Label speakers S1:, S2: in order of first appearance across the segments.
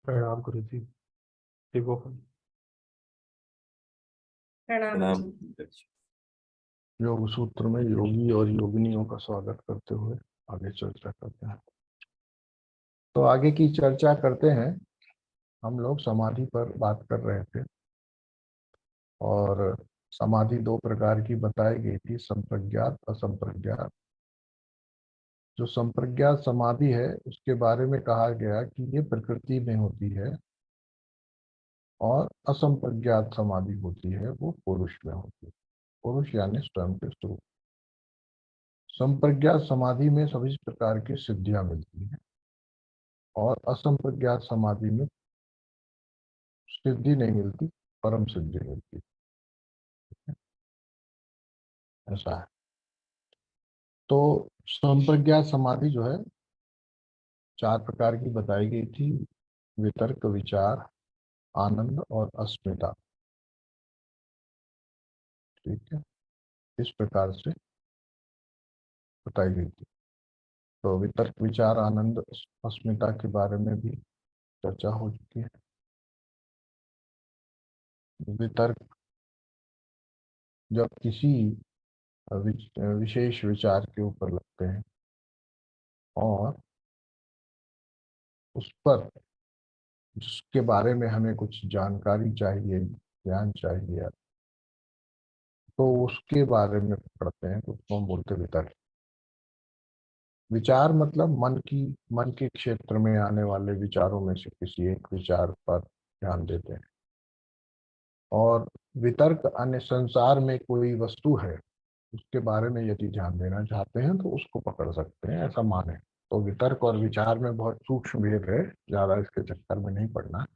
S1: प्रणाम गुरु जी। ठीक हो?
S2: प्रणाम
S3: प्रणाम।
S2: जी।
S4: योग सूत्र में योगी और योगिनियों का स्वागत करते हुए आगे चर्चा करते हैं। तो आगे की चर्चा करते हैं। हम लोग समाधि पर बात कर रहे थे और समाधि दो प्रकार की बताई गई थी, संप्रज्ञात असंप्रज्ञात। जो संप्रज्ञात समाधि है उसके बारे में कहा गया कि ये प्रकृति में होती है और असंप्रज्ञात समाधि होती है वो पुरुष में होती है। पुरुष यानी स्वयं के स्वरूप। संप्रज्ञात समाधि में सभी प्रकार की सिद्धियां मिलती हैं और असंप्रज्ञात समाधि में सिद्धि नहीं मिलती, परम सिद्धि मिलती है। ऐसा है। तो संप्रज्ञात समाधि जो है चार प्रकार की बताई गई थी, वितर्क, विचार, आनंद और अस्मिता। ठीक है, इस प्रकार से बताई गई थी। तो वितर्क, विचार, आनंद, अस्मिता के बारे में भी चर्चा हो चुकी है। वितर्क जब किसी विशेष विचार के ऊपर लगते हैं और उस पर जिसके बारे में हमें कुछ जानकारी चाहिए, ज्ञान चाहिए, तो उसके बारे में पढ़ते हैं तो उसको हम बोलते हैं वितर्क। विचार मतलब मन के क्षेत्र में आने वाले विचारों में से किसी एक विचार पर ध्यान देते हैं। और वितर्क अन्य संसार में कोई वस्तु है उसके बारे में यदि ध्यान देना चाहते हैं तो उसको पकड़ सकते हैं, ऐसा माने। तो वितर्क और विचार में बहुत सूक्ष्म भेद है, ज्यादा इसके चक्कर में नहीं पड़ना।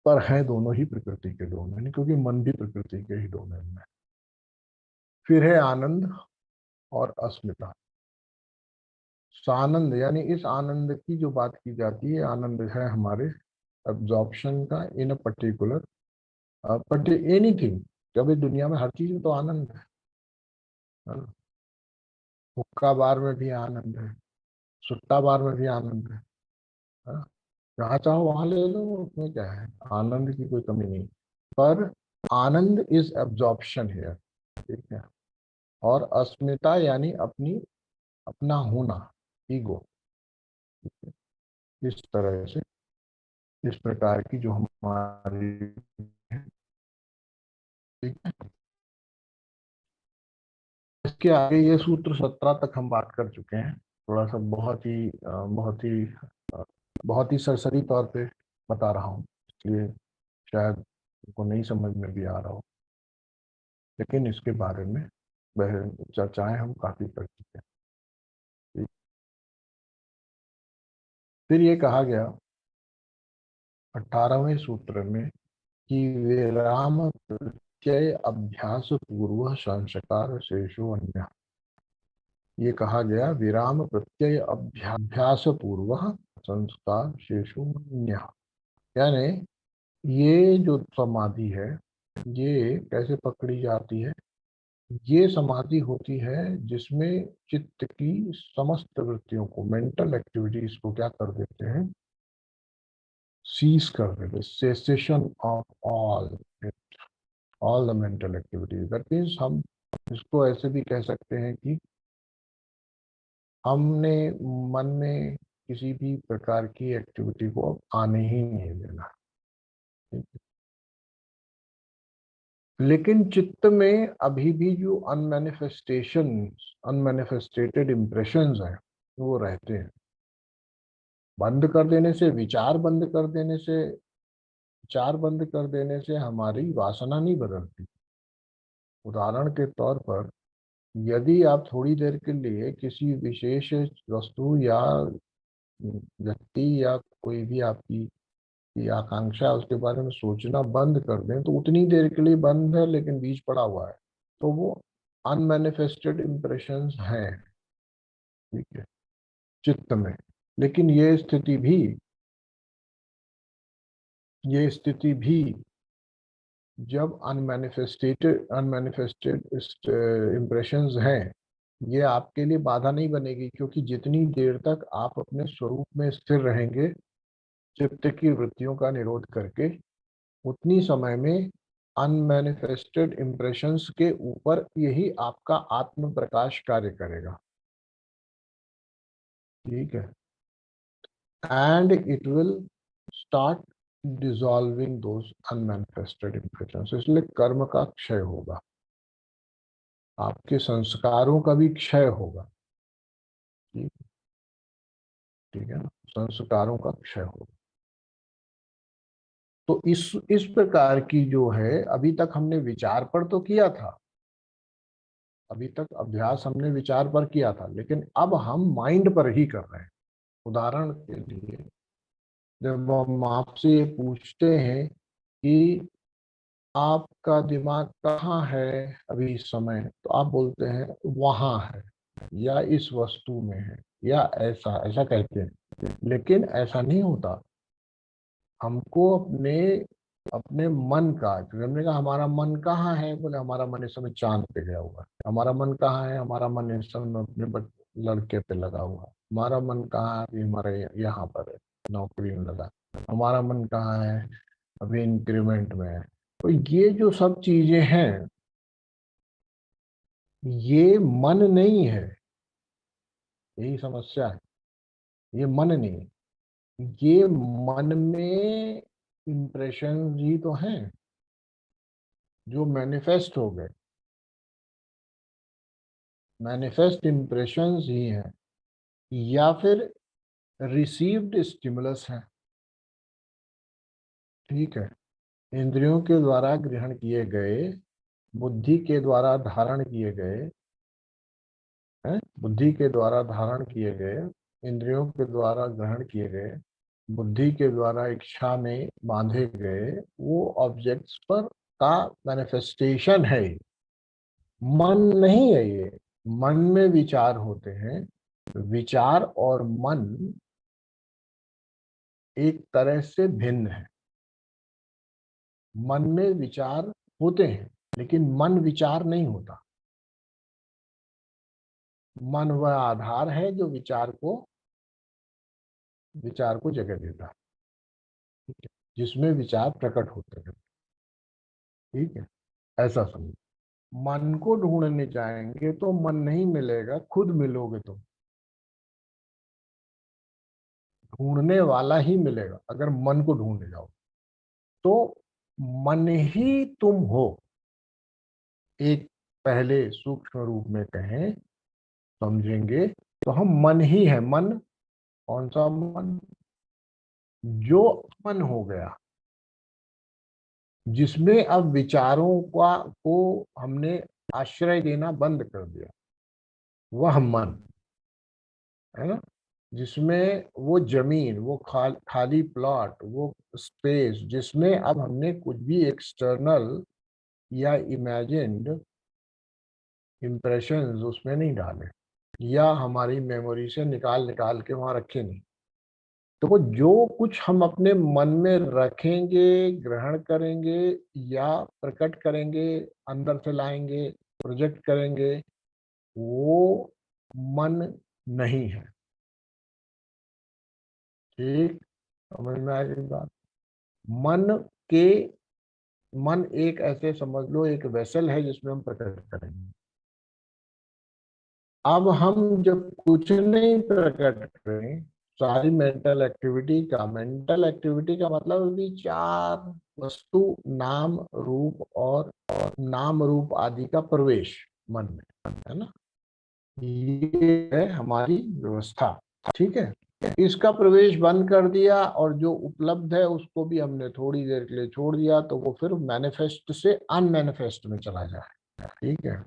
S4: पर है दोनों ही प्रकृति के डोमेन, क्योंकि मन भी प्रकृति के ही डोमेन में। फिर है आनंद और अस्मिता। सानंद यानी इस आनंद की जो बात की जाती है, आनंद है हमारे एब्जॉर्प्शन का इन अ पर्टिकुलर एनीथिंग। जब इस दुनिया में हर चीज में तो आनंद है ना? हुक्का बार में भी आनंद है, सुट्टा बार में भी आनंद है ना? जहाँ चाहो वहां ले लो, उसमें क्या है, आनंद की कोई कमी नहीं। पर आनंद इज एब्जॉर्प्शन है, ठीक है। और अस्मिता यानी अपना होना, ईगो। इस तरह से इस प्रकार की जो हमारी है, ठीक है। इसके आगे ये सूत्र 17 तक हम बात कर चुके हैं। थोड़ा सा बहुत ही सरसरी तौर पे बता रहा हूँ, इसलिए शायद उनको नहीं समझ में भी आ रहा हो, लेकिन इसके बारे में चर्चाएं हम काफी कर चुके हैं। ठीक। फिर ये कहा गया 18वें सूत्र में कि विराम प्रत्यय अभ्यास पूर्व संस्कार शेषो अन्य। ये कहा गया विराम प्रत्यय अभ्यास पूर्व संस्कार शेषो अन्य। यानी ये जो समाधि है ये कैसे पकड़ी जाती है? ये समाधि होती है जिसमें चित्त की समस्त वृत्तियों को, मेंटल एक्टिविटीज को क्या कर देते हैं, सीज कर देते, cessation of all the mental activities. That means हम इसको ऐसे भी कह सकते हैं कि हमने मन में किसी भी प्रकार की एक्टिविटी को अब आने ही नहीं देना। ठीक है? लेकिन चित्त में अभी भी जो अनमैनिफेस्टेटेड इम्प्रेशंस हैं वो रहते हैं। बंद कर देने से, विचार बंद कर देने से हमारी वासना नहीं बदलती। उदाहरण के तौर पर यदि आप थोड़ी देर के लिए किसी विशेष वस्तु या व्यक्ति या कोई भी आपकी की आकांक्षा है उसके बारे में सोचना बंद कर दें, तो उतनी देर के लिए बंद है लेकिन बीज पड़ा हुआ है, तो वो अनमैनिफेस्टेड इम्प्रेशंस हैं, ठीक है, चित्त में। लेकिन ये स्थिति भी जब अनमैनिफेस्टेड इम्प्रेशंस हैं, ये आपके लिए बाधा नहीं बनेगी, क्योंकि जितनी देर तक आप अपने स्वरूप में स्थिर रहेंगे चित्त की वृत्तियों का निरोध करके उतनी समय में अनमैनिफेस्टेड इम्प्रेशंस के ऊपर यही आपका आत्म प्रकाश कार्य करेगा। ठीक है। And it will start dissolving those unmanifested impressions. इसलिए कर्म का क्षय होगा, आपके संस्कारों का भी क्षय होगा। ठीक, ठीक है ना, संस्कारों का क्षय होगा। तो इस प्रकार की जो है, अभी तक हमने विचार पर तो किया था, अभी तक अभ्यास हमने विचार पर किया था, लेकिन अब हम माइंड पर ही कर रहे हैं। उदाहरण के लिए, जब हम आपसे ये पूछते हैं कि आपका दिमाग कहाँ है अभी इस समय, तो आप बोलते हैं वहां है, या इस वस्तु में है, या ऐसा ऐसा कहते हैं। लेकिन ऐसा नहीं होता। हमको अपने अपने मन का, क्योंकि हमने कहा हमारा मन कहाँ है, बोले हमारा मन इस समय चांद पे गया हुआ है। हमारा मन कहाँ है, हमारा मन इस समय अपने लड़के पे लगा हुआ है। हमारा मन कहाँ है, अभी हमारे यहाँ पर है, नौकरी में लगा। हमारा मन कहाँ है, अभी इंक्रीमेंट में है। तो ये जो सब चीजें हैं, ये मन नहीं है, यही समस्या है। ये मन नहीं है, ये मन में इम्प्रेशन ही तो हैं जो मैनिफेस्ट हो गए। मैनिफेस्ट इम्प्रेशंस ही हैं, या फिर रिसीव्ड स्टिमुलस हैं। ठीक है। इंद्रियों के द्वारा ग्रहण किए गए, बुद्धि के द्वारा धारण किए गए हैं, बुद्धि के द्वारा धारण किए गए, इंद्रियों के द्वारा ग्रहण किए गए, बुद्धि के द्वारा इच्छा में बांधे गए वो ऑब्जेक्ट्स पर का मैनिफेस्टेशन है ये। मन नहीं है ये। मन में विचार होते हैं। विचार और मन एक तरह से भिन्न है। मन में विचार होते हैं, लेकिन मन विचार नहीं होता। मन वह आधार है जो विचार को जगह देता है। ठीक है, जिसमें विचार प्रकट होते हैं। ठीक है, ऐसा समझो। मन को ढूंढने जाएंगे तो मन नहीं मिलेगा, खुद मिलोगे तो ढूंढने वाला ही मिलेगा। अगर मन को ढूंढने जाओ तो मन ही तुम हो। एक पहले सूक्ष्म रूप में कहें, समझेंगे तो हम मन ही है। मन कौन सा मन? जो मन हो गया, जिसमें अब विचारों का को हमने आश्रय देना बंद कर दिया, वह मन है ना। जिसमें वो जमीन, वो खाली प्लॉट, वो स्पेस, जिसमें अब हमने कुछ भी एक्सटर्नल या इमेजिन्ड इम्प्रेशंस उसमें नहीं डाले, या हमारी मेमोरी से निकाल निकाल के वहां रखे नहीं। तो वो जो कुछ हम अपने मन में रखेंगे, ग्रहण करेंगे या प्रकट करेंगे, अंदर से लाएंगे, प्रोजेक्ट करेंगे, वो मन नहीं है। ठीक, समझ में आ गई बात? मन के मन एक ऐसे समझ लो, एक वेसल है जिसमें हम प्रकट करेंगे। अब हम जब कुछ नहीं प्रकट करें, सारी मेंटल एक्टिविटी का मतलब विचार, वस्तु, नाम रूप और नाम रूप आदि का प्रवेश मन में, है ना। ये है हमारी व्यवस्था। ठीक है। इसका प्रवेश बंद कर दिया और जो उपलब्ध है उसको भी हमने थोड़ी देर के लिए छोड़ दिया, तो वो फिर मैनिफेस्ट से अनमैनिफेस्ट में चला जाए। ठीक है।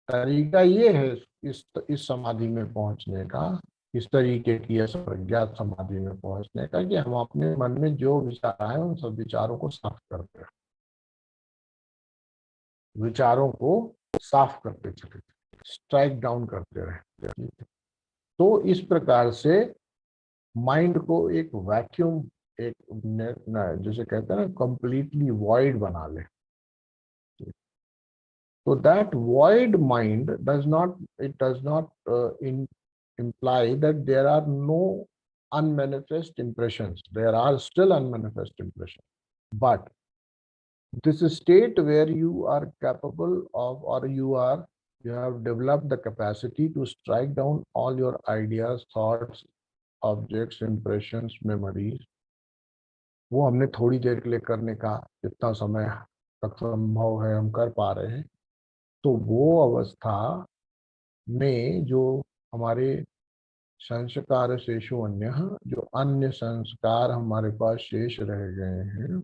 S4: तरीका ये है इस समाधि में पहुंचने का, इस तरीके की प्रज्ञात समाधि में पहुंचने का, कि हम अपने मन में जो विचार आए उन सब विचारों को साफ करते हैं। विचारों को साफ करते चले, स्ट्राइक डाउन करते रहे। तो इस प्रकार से माइंड को एक वैक्यूम, एक जैसे कहते हैं ना, कंप्लीटली वॉइड बना ले। So that void mind does not, it does not imply that there are no unmanifest impressions. There are still unmanifest impressions. But this state where you are capable of, or you have developed the capacity to strike down all your ideas, thoughts, objects, impressions, memories, वो हमने थोड़ी देर के लिए करने का जितना समय तक संभव है हम कर पा रहे हैं। तो वो अवस्था में जो हमारे संस्कार शेषो अन्य, जो अन्य संस्कार हमारे पास शेष रह गए हैं,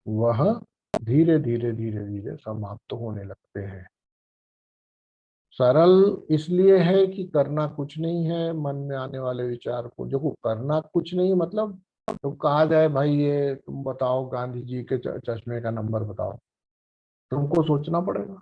S4: वह धीरे धीरे धीरे धीरे समाप्त होने लगते हैं। सरल इसलिए है कि करना कुछ नहीं है, मन में आने वाले विचार को, जो करना कुछ नहीं मतलब तो कहा जाए भाई ये तुम बताओ गांधी जी के चश्मे का नंबर बताओ, तुमको सोचना पड़ेगा।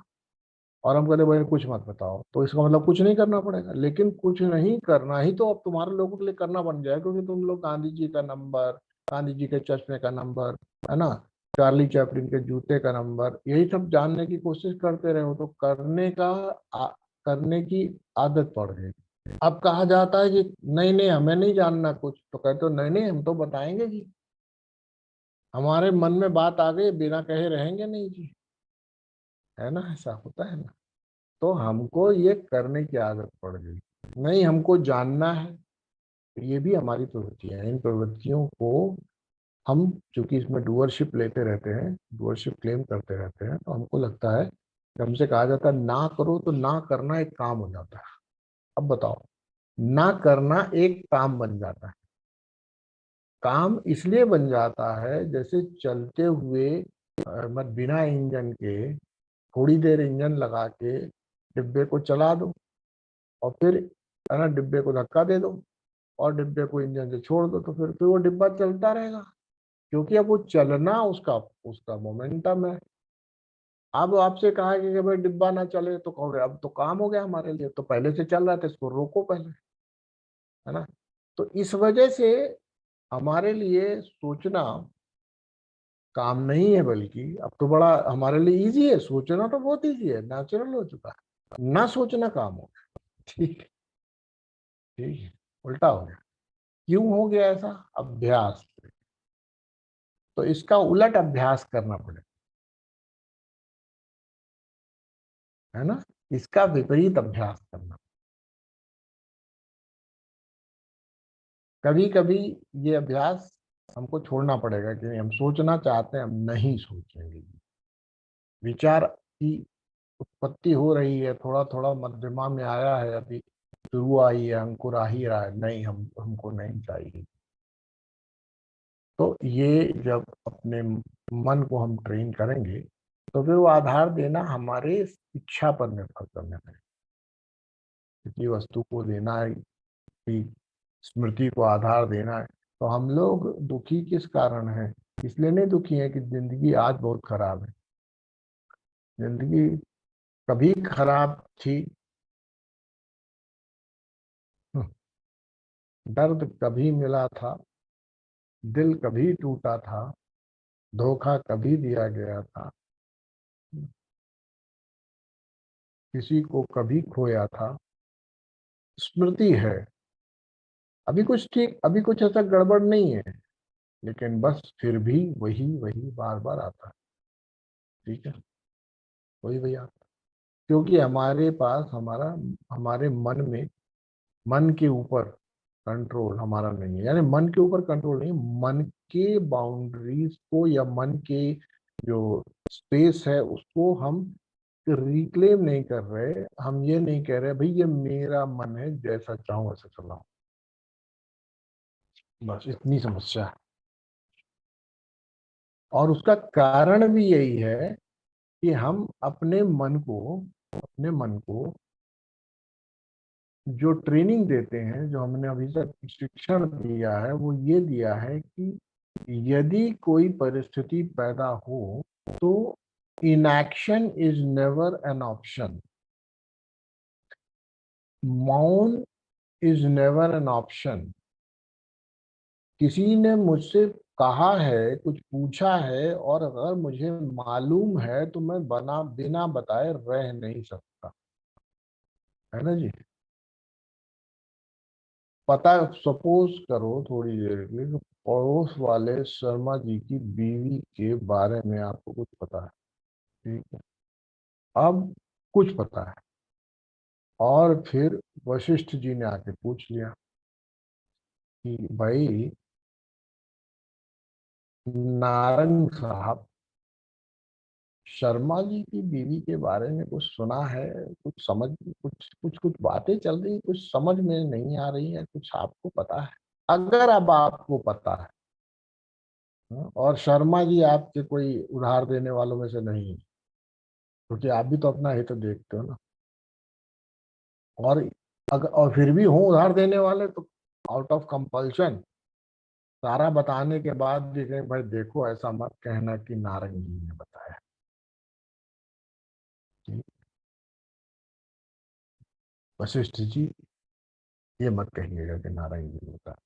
S4: और हम कहते भाई कुछ मत बताओ, तो इसका मतलब कुछ नहीं करना पड़ेगा। लेकिन कुछ नहीं करना ही तो अब तुम्हारे लोगों के लिए करना बन गया है, क्योंकि तुम लोग गांधी जी का नंबर, गांधी जी के चश्मे का नंबर, है ना, चार्ली चैपलिन के जूते का नंबर, यही सब जानने की कोशिश करते रहे हो, तो करने की आदत पड़ गई। अब कहा जाता है कि नहीं नहीं हमें नहीं जानना कुछ, तो कहते हो नहीं नहीं हम तो बताएंगे जी, हमारे मन में बात आ गई, बिना कहे रहेंगे नहीं जी, है ना, ऐसा होता है ना। तो हमको ये करने की आदत पड़ गई, नहीं हमको जानना है। तो ये भी हमारी प्रवृत्ति है। इन प्रवृत्तियों को हम चूंकि इसमें डूअरशिप लेते रहते हैं, डूअरशिप क्लेम करते रहते हैं, तो हमको लगता है कि हमसे कहा जाता है ना करो, तो ना करना एक काम हो जाता है। अब बताओ, ना करना एक काम बन जाता है। काम इसलिए बन जाता है जैसे चलते हुए मत बिना इंजन के थोड़ी देर इंजन लगा के डिब्बे को चला दो, और फिर है ना डिब्बे को धक्का दे दो और डिब्बे को इंजन से छोड़ दो, तो फिर वो डिब्बा चलता रहेगा, क्योंकि अब वो चलना उसका उसका मोमेंटम है। अब आपसे कहा है कि भाई डिब्बा ना चले, तो कहोगे अब तो काम हो गया हमारे लिए, तो पहले से चल रहा था इसको रोको पहले, है ना। तो इस वजह से हमारे लिए सोचना काम नहीं है, बल्कि अब तो बड़ा हमारे लिए इजी है। सोचना तो बहुत इजी है, नेचुरल हो चुका है, ना सोचना काम हो गया। ठीक, ठीक है, उल्टा हो गया। क्यों हो गया ऐसा? अभ्यास। तो इसका उलट अभ्यास करना पड़ेगा, है ना, इसका विपरीत अभ्यास करना। कभी कभी ये अभ्यास हमको छोड़ना पड़ेगा कि नहीं, हम सोचना चाहते हैं, हम नहीं सोचेंगे। विचार की उत्पत्ति हो रही है, थोड़ा थोड़ा मध्यमा में आया है, अभी शुरू आई है, अंकुर आ ही रहा है, नहीं हमको नहीं चाहिए। तो ये जब अपने मन को हम ट्रेन करेंगे, तो फिर वो आधार देना हमारे इच्छा पर निर्भर करने लगेगा। किसी वस्तु को देना है, किसी स्मृति को आधार देना है। तो हम लोग दुखी किस कारण है? इसलिए नहीं दुखी है कि जिंदगी आज बहुत खराब है। जिंदगी कभी खराब थी, दर्द कभी मिला था, दिल कभी टूटा था, धोखा कभी दिया गया था, किसी को कभी खोया था। स्मृति है, अभी कुछ ठीक, अभी कुछ ऐसा गड़बड़ नहीं है, लेकिन बस फिर भी वही वही बार बार आता है। ठीक है, वही वही आता है, क्योंकि हमारे पास हमारे मन में, मन के ऊपर कंट्रोल हमारा नहीं है। यानी मन के ऊपर कंट्रोल नहीं, मन के बाउंड्रीज को या मन के जो स्पेस है उसको हम रिक्लेम नहीं कर रहे। हम ये नहीं कह रहे भाई ये मेरा मन है, जैसा चाहूं वैसा चलाऊं। बस इतनी समस्या है। और उसका कारण भी यही है कि हम अपने मन को जो ट्रेनिंग देते हैं, जो हमने अभी तक शिक्षण दिया है, वो ये दिया है कि यदि कोई परिस्थिति पैदा हो तो inaction is never an option, मौन इज नेवर एन ऑप्शन। किसी ने मुझसे कहा है, कुछ पूछा है, और अगर मुझे मालूम है तो मैं बिना बताए रह नहीं सकता, है ना जी। पता, सपोज करो थोड़ी देर के लिए कि पड़ोस वाले शर्मा जी की बीवी के बारे में आपको कुछ पता है, ठीक है। अब कुछ पता है, और फिर वशिष्ठ जी ने आके पूछ लिया कि भाई नारंग साहब, शर्मा जी की बीवी के बारे में कुछ सुना है, कुछ समझ, कुछ कुछ कुछ बातें चल रही, कुछ समझ में नहीं आ रही है, कुछ आपको पता है? अगर अब आपको पता है, और शर्मा जी आपके कोई उधार देने वालों में से नहीं है, क्योंकि आप भी तो अपना हित देखते हो ना, और अगर और फिर भी हो उधार देने वाले, तो आउट ऑफ कंपल्शन सारा बताने के बाद भी कहें भाई देखो ऐसा मत कहना कि नारंग जी ने बताया, कि वशिष्ठ जी ये मत कहिएगा कि नारंग जी ने बताया।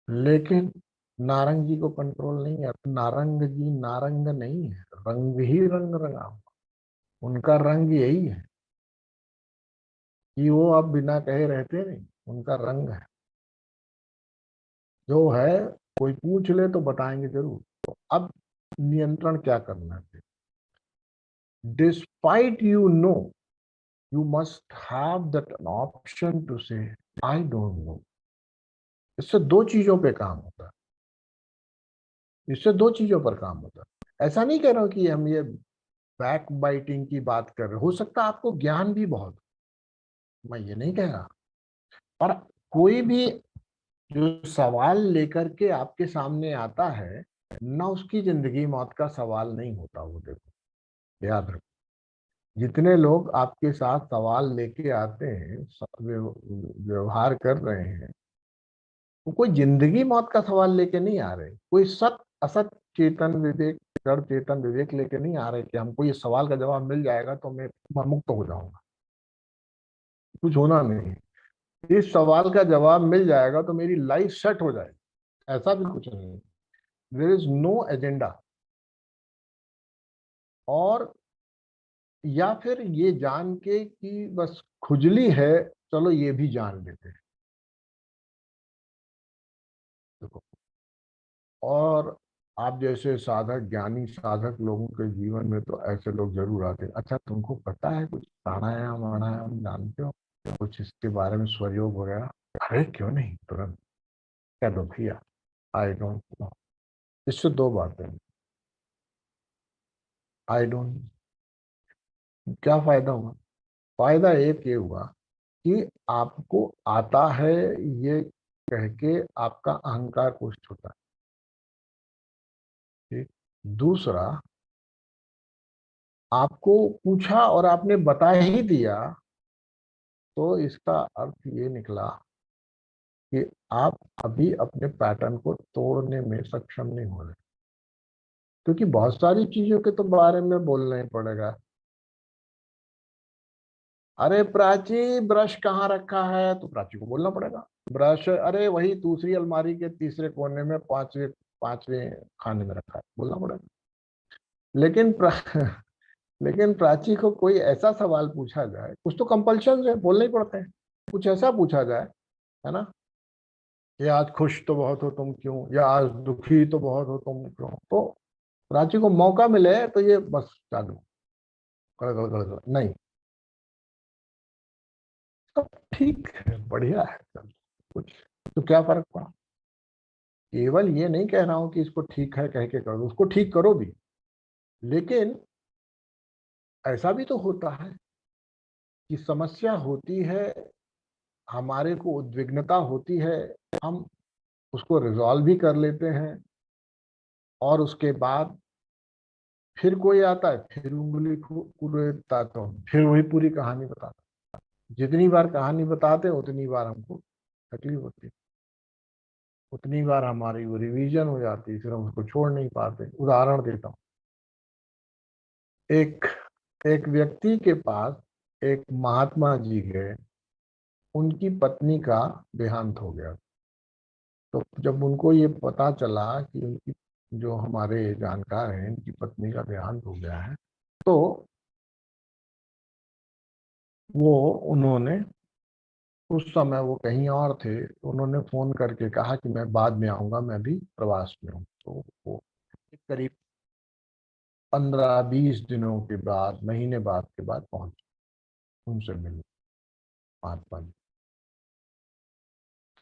S4: लेकिन नारंग जी को कंट्रोल नहीं है, नारंग जी नारंग नहीं है, रंग ही रंग रंगा हुआ। उनका रंग यही है कि वो अब बिना कहे रहते नहीं, उनका रंग है जो है। कोई पूछ ले तो बताएंगे जरूर। तो अब नियंत्रण क्या करना है? Despite you know, you must have that option to say I don't know. इससे दो चीजों पे काम होता है, इससे दो चीजों पर काम होता है। ऐसा नहीं कह रहा हूं कि हम ये बैक बाइटिंग की बात कर रहे, हो सकता है आपको ज्ञान भी बहुत, मैं ये नहीं कह रहा, पर कोई भी जो सवाल लेकर के आपके सामने आता है ना, उसकी जिंदगी मौत का सवाल नहीं होता वो। देखो, याद रखो, जितने लोग आपके साथ सवाल लेके आते हैं, व्यवहार कर रहे हैं, वो कोई जिंदगी मौत का सवाल लेके नहीं आ रहे, कोई सत असत चेतन विवेक, जड़ चेतन विवेक लेके नहीं आ रहे कि हमको ये सवाल का जवाब मिल जाएगा तो मैं मुक्त हो जाऊंगा। कुछ होना नहीं, इस सवाल का जवाब मिल जाएगा तो मेरी लाइफ सेट हो जाएगी, ऐसा भी कुछ नहीं। There is no agenda. और या फिर ये जान के कि बस खुजली है, चलो ये भी जान लेते हैं। देखो, और आप जैसे साधक, ज्ञानी साधक लोगों के जीवन में तो ऐसे लोग जरूर आते हैं। अच्छा तुमको पता है कुछ प्राणायाम वाणायाम जानते हो, कुछ इसके बारे में, स्वयोग वगैरह? अरे क्यों नहीं, तुरंत कह दो भैया आई डोंट नो। इससे दो बातें, आई डोंट, क्या फायदा हुआ? फायदा एक ये हुआ कि आपको आता है ये कह के आपका अहंकार पुष्ट होता है, ठीक। दूसरा, आपको पूछा और आपने बता ही दिया, तो इसका अर्थ ये निकला कि आप अभी अपने पैटर्न को तोड़ने में सक्षम नहीं हो रहे, क्योंकि बहुत सारी चीजों के तो बारे में बोलना ही पड़ेगा। अरे प्राची, ब्रश कहाँ रखा है, तो प्राची को बोलना पड़ेगा। ब्रश, अरे वही दूसरी अलमारी के तीसरे कोने में पांचवे पांचवें खाने में रखा है, बोलना पड़ेगा। लेकिन लेकिन प्राची को कोई ऐसा सवाल पूछा जाए, कुछ तो कंपल्शन है, बोलने ही पड़ते हैं। कुछ ऐसा पूछा जाए, है ना, ये आज खुश तो बहुत हो तुम क्यों, या आज दुखी तो बहुत हो तुम क्यों, तो प्राची को मौका मिले तो ये बस चालू, गड़ गड़ गड़ गड़ नहीं, सब ठीक है, बढ़िया है, चल, कुछ तो क्या फर्क पड़ा? केवल ये नहीं कह रहा हूं कि इसको ठीक है कह के करो, उसको ठीक करो भी, लेकिन ऐसा भी तो होता है कि समस्या होती है, हमारे को उद्विग्नता होती है, हम उसको रिजॉल्व भी कर लेते हैं, और उसके बाद फिर कोई आता है, फिर उंगली कुरेदता, तो फिर वही पूरी कहानी बताता। जितनी बार कहानी बताते हैं उतनी बार हमको तकलीफ होती है, उतनी बार हमारी वो रिवीजन हो जाती है, फिर हम उसको छोड़ नहीं पाते। उदाहरण देता हूँ, एक एक व्यक्ति के पास एक महात्मा जी गए, उनकी पत्नी का देहांत हो गया। तो जब उनको ये पता चला कि उनकी, जो हमारे जानकार हैं, इनकी पत्नी का देहांत हो गया है, तो वो उन्होंने उस समय वो कहीं और थे, तो उन्होंने फोन करके कहा कि मैं बाद में आऊंगा, मैं भी प्रवास में हूँ। तो वो करीब 15-20 दिनों के बाद, महीने बाद के बाद पहुंचे, उनसे मिले महात्मा जी।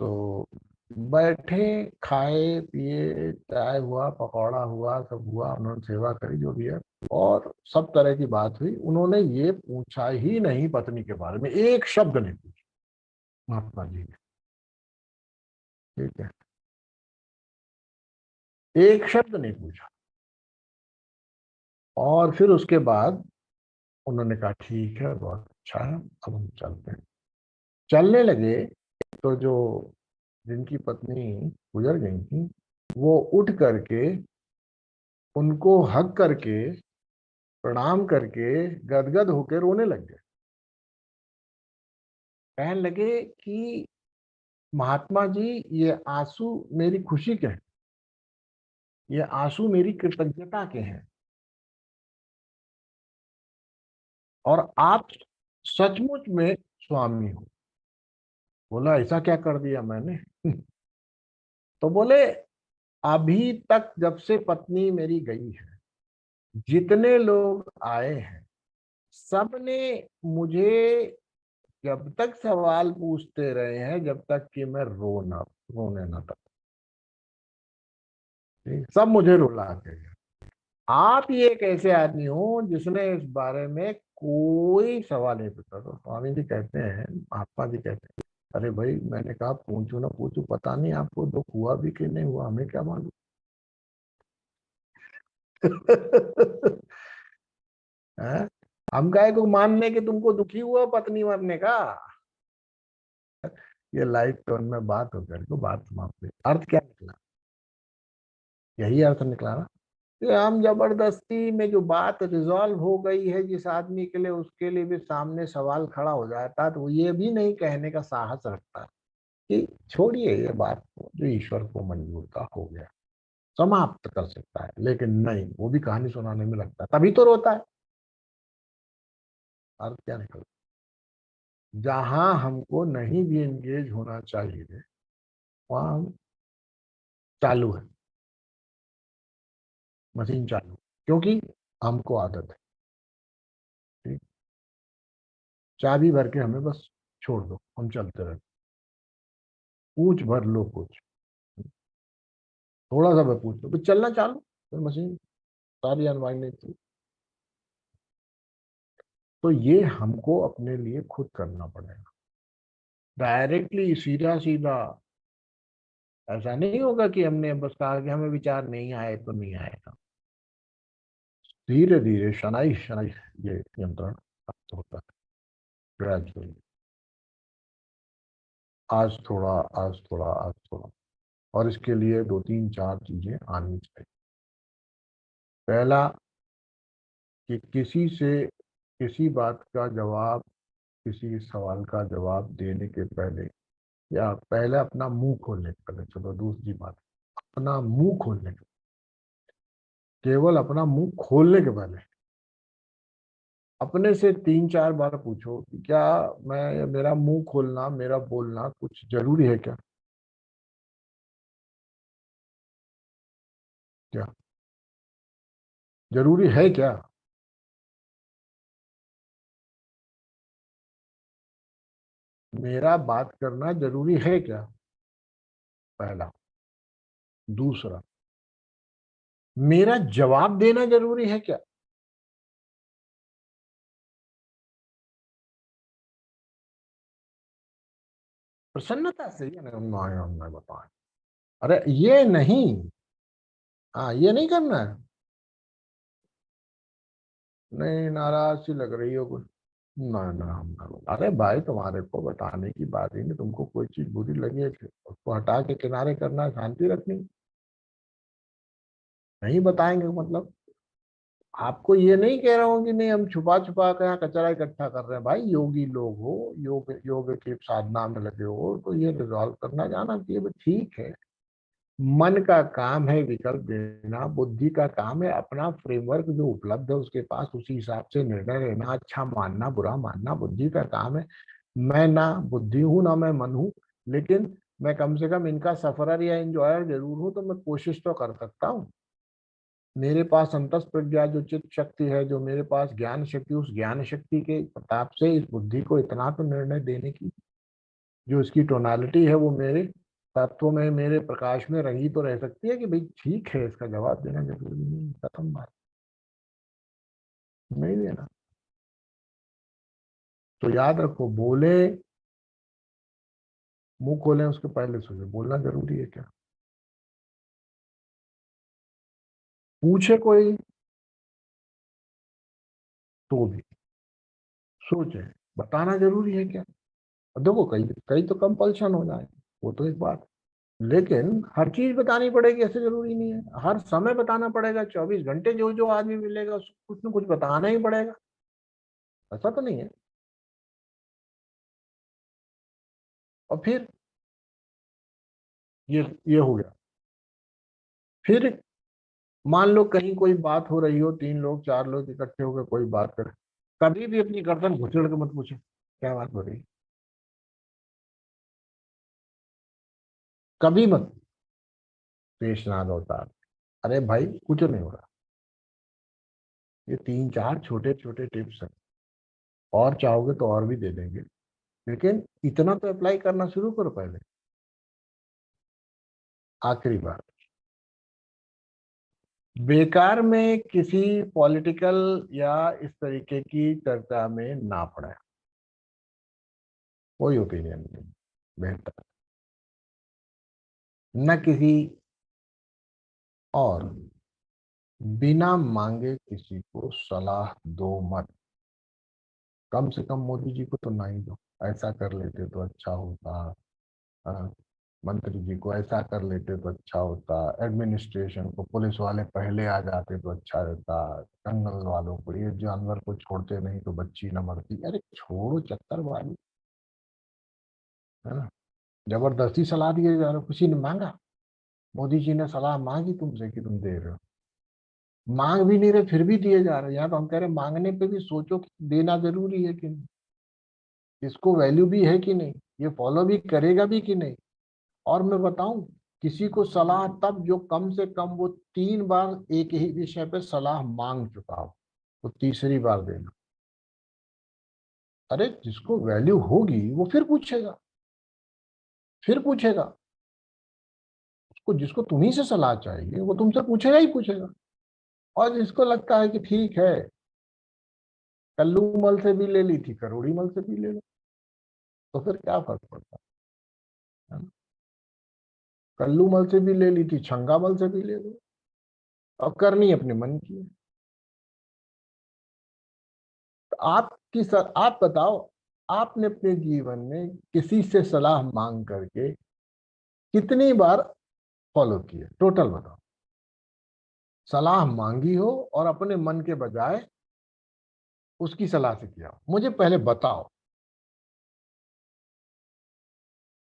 S4: तो बैठे, खाए पिए, चाय हुआ, पकौड़ा हुआ, सब हुआ, उन्होंने सेवा करी जो भी है, और सब तरह की बात हुई। उन्होंने ये पूछा ही नहीं पत्नी के बारे में, एक शब्द नहीं पूछा महात्मा जी ने। ठीक है, एक शब्द नहीं पूछा। और फिर उसके बाद उन्होंने कहा ठीक है, बहुत अच्छा है, अब हम चलते हैं। चलने लगे तो जो जिनकी पत्नी गुजर गई थी, वो उठ करके उनको हग करके, प्रणाम करके, गदगद होकर रोने लग गए। कहने लगे कि महात्मा जी, ये आंसू मेरी खुशी के हैं, ये आंसू मेरी कृतज्ञता के हैं, और आप सचमुच में स्वामी हो। बोला ऐसा क्या कर दिया मैंने? तो बोले अभी तक जब से पत्नी मेरी गई है, जितने लोग आए हैं, सबने मुझे जब तक सवाल पूछते रहे हैं, जब तक कि मैं रोने ना तक, सब मुझे रुला के गए। आप ये एक ऐसे आदमी हो जिसने इस बारे में कोई सवाल नहीं पूछा। तो स्वामी जी कहते हैं, महात्मा जी कहते हैं, अरे भाई, मैंने कहा पूछू ना पूछू, पता नहीं आपको दुख हुआ भी कि नहीं हुआ, हमें क्या मालूम। हैं? हम काहे को मानने कि तुमको दुखी हुआ पत्नी मरने का। ये लाइफ टोन में बात होकर के बात समाप्त हुई। अर्थ क्या निकला? यही अर्थ निकला ना कि हम जबरदस्ती में जो बात रिजॉल्व हो गई है जिस आदमी के लिए, उसके लिए भी सामने सवाल खड़ा हो जाता, तो वो ये भी नहीं कहने का साहस रखता कि छोड़िए ये बात को, जो ईश्वर को मंजूर था हो गया, समाप्त कर सकता है। लेकिन नहीं, वो भी कहानी सुनाने में लगता है, तभी तो रोता है। अर्थ क्या निकला? जहां हमको नहीं भी एंगेज होना चाहिए, वहां हम चालू है, मशीन चालू, क्योंकि हमको आदत है। ठीक, चाबी भर के हमें बस छोड़ दो, हम चलते रहे, पूछ भर लो कुछ, थोड़ा सा मैं पूछ लो, फिर चलना चालू, फिर मशीन सारी अनवाइंडिंग थी। तो ये हमको अपने लिए खुद करना पड़ेगा, डायरेक्टली सीधा सीधा ऐसा नहीं होगा कि हमने बस कहा कि हमें विचार नहीं आए तो नहीं आएगा। धीरे धीरे, शनाई शनाई, ये नियंत्रण प्राप्त होता है, ग्रेजुअली। आज थोड़ा, आज थोड़ा, आज थोड़ा। और इसके लिए 2-3-4 चीजें आनी चाहिए। पहला, कि किसी से किसी बात का जवाब, किसी सवाल का जवाब देने के पहले, या पहले अपना मुंह खोलने के पहले, चलो दूसरी बात, अपना मुंह खोलने के, केवल अपना मुंह खोलने के पहले अपने से 3-4 बार पूछो कि क्या मैं, मेरा मुंह खोलना, मेरा बोलना कुछ जरूरी है क्या? क्या जरूरी है क्या? मेरा बात करना जरूरी है क्या? पहला। दूसरा, मेरा जवाब देना जरूरी है क्या? प्रसन्नता से, ये नहीं बताएं, अरे ये नहीं, हाँ ये नहीं करना है। नहीं, नाराज सी लग रही हो कुछ? ना ना, हम ना अरे भाई, तुम्हारे को बताने की बात ही नहीं, तुमको कोई चीज बुरी लगी है, उसको हटा के किनारे करना, शांति रखनी, नहीं बताएंगे मतलब। आपको ये नहीं कह रहा हूँ कि नहीं, हम छुपा छुपा कर यहाँ कचरा इकट्ठा कर रहे हैं। भाई योगी लोग हो, योग योग की साधना में लगे हो, तो ये रिजॉल्व करना जाना चाहिए भी ठीक है। मन का काम है विकल्प देना, बुद्धि का काम है अपना फ्रेमवर्क जो उपलब्ध है उसके पास, उसी हिसाब से निर्णय लेना, अच्छा मानना बुरा मानना बुद्धि का काम है। मैं ना बुद्धि हूं ना मैं मन हूं, लेकिन मैं कम से कम इनका सफरर या एंजॉयर जरूर हूं, तो मैं कोशिश तो कर सकता हूँ। मेरे पास अंतस प्रज्ञा जो चित्त शक्ति है, जो मेरे पास ज्ञान शक्ति, उस ज्ञान शक्ति के प्रताप से इस बुद्धि को इतना तो निर्णय देने की जो इसकी टोनालिटी है वो मेरे तत्व में, मेरे प्रकाश में रंगी तो रह सकती है कि भाई ठीक है, इसका जवाब देना जरूरी नहीं, खत्म बात, नहीं देना। तो याद रखो, बोले, मुंह खोले उसके पहले सोचे बोलना जरूरी है क्या। पूछे कोई तो भी सोचे बताना जरूरी है क्या। अब देखो, कई कई तो कंपल्शन हो जाए, वो तो एक बात, लेकिन हर चीज बतानी पड़ेगी ऐसे जरूरी नहीं है। हर समय बताना पड़ेगा, 24 घंटे जो जो आदमी मिलेगा उसको कुछ न कुछ बताना ही पड़ेगा, ऐसा तो नहीं है। और फिर ये हो गया। फिर मान लो कहीं कोई बात हो रही हो, 3 लोग 4 लोग इकट्ठे होकर कोई बात करे, कभी भी अपनी गर्दन घुसेड़ के मत पूछे क्या बात हो रही है, कभी मत। शेषनाग अवतार, अरे भाई कुछ नहीं हो रहा। ये 3 4 छोटे छोटे टिप्स हैं, और चाहोगे तो और भी दे देंगे, लेकिन इतना तो अप्लाई करना शुरू करो पहले। आखिरी बात, बेकार में किसी पॉलिटिकल या इस तरीके की चर्चा में ना पड़े, कोई ओपिनियन नहीं बेहतर, न किसी, और बिना मांगे किसी को सलाह दो मत। कम से कम मोदी जी को तो ना ही दो, ऐसा कर लेते तो अच्छा होता, हाँ, मंत्री जी को ऐसा कर लेते तो अच्छा होता, एडमिनिस्ट्रेशन को, पुलिस वाले पहले आ जाते तो अच्छा रहता, जंगल वालों को, ये जानवर को छोड़ते नहीं तो बच्ची न मरती। अरे छोड़ो चक्करबाजी, है ना। जबरदस्ती सलाह दिए जा रहे हो, किसी ने मांगा, मोदी जी ने सलाह मांगी तुमसे कि तुम दे रहे हो, मांग भी नहीं रहे फिर भी दिए जा रहे हो। यहाँ तो हम कह रहे हैं मांगने पे भी सोचो कि देना जरूरी है कि नहीं, इसको वैल्यू भी है कि नहीं, ये फॉलो भी करेगा भी कि नहीं। और मैं बताऊं, किसी को सलाह तब जो कम से कम वो 3 बार एक ही विषय पे सलाह मांग चुका हो, तो तीसरी बार देना। अरे जिसको वैल्यू होगी वो फिर पूछेगा, फिर पूछेगा, उसको जिसको तुम्ही से सलाह चाहिए वो तुमसे पूछेगा ही पूछेगा। और जिसको लगता है कि ठीक है, कल्लू मल से भी ले ली थी, करोड़ी मल से भी ले लो, तो फिर क्या फर्क पड़ता है ना? कल्लू मल से भी ले ली थी, छंगा मल से भी ले लो, अब करनी अपने मन की है। तो आप बताओ, आपने अपने जीवन में किसी से सलाह मांग करके कितनी बार फॉलो किए, टोटल बताओ। सलाह मांगी हो और अपने मन के बजाय उसकी सलाह से किया हो, मुझे पहले बताओ।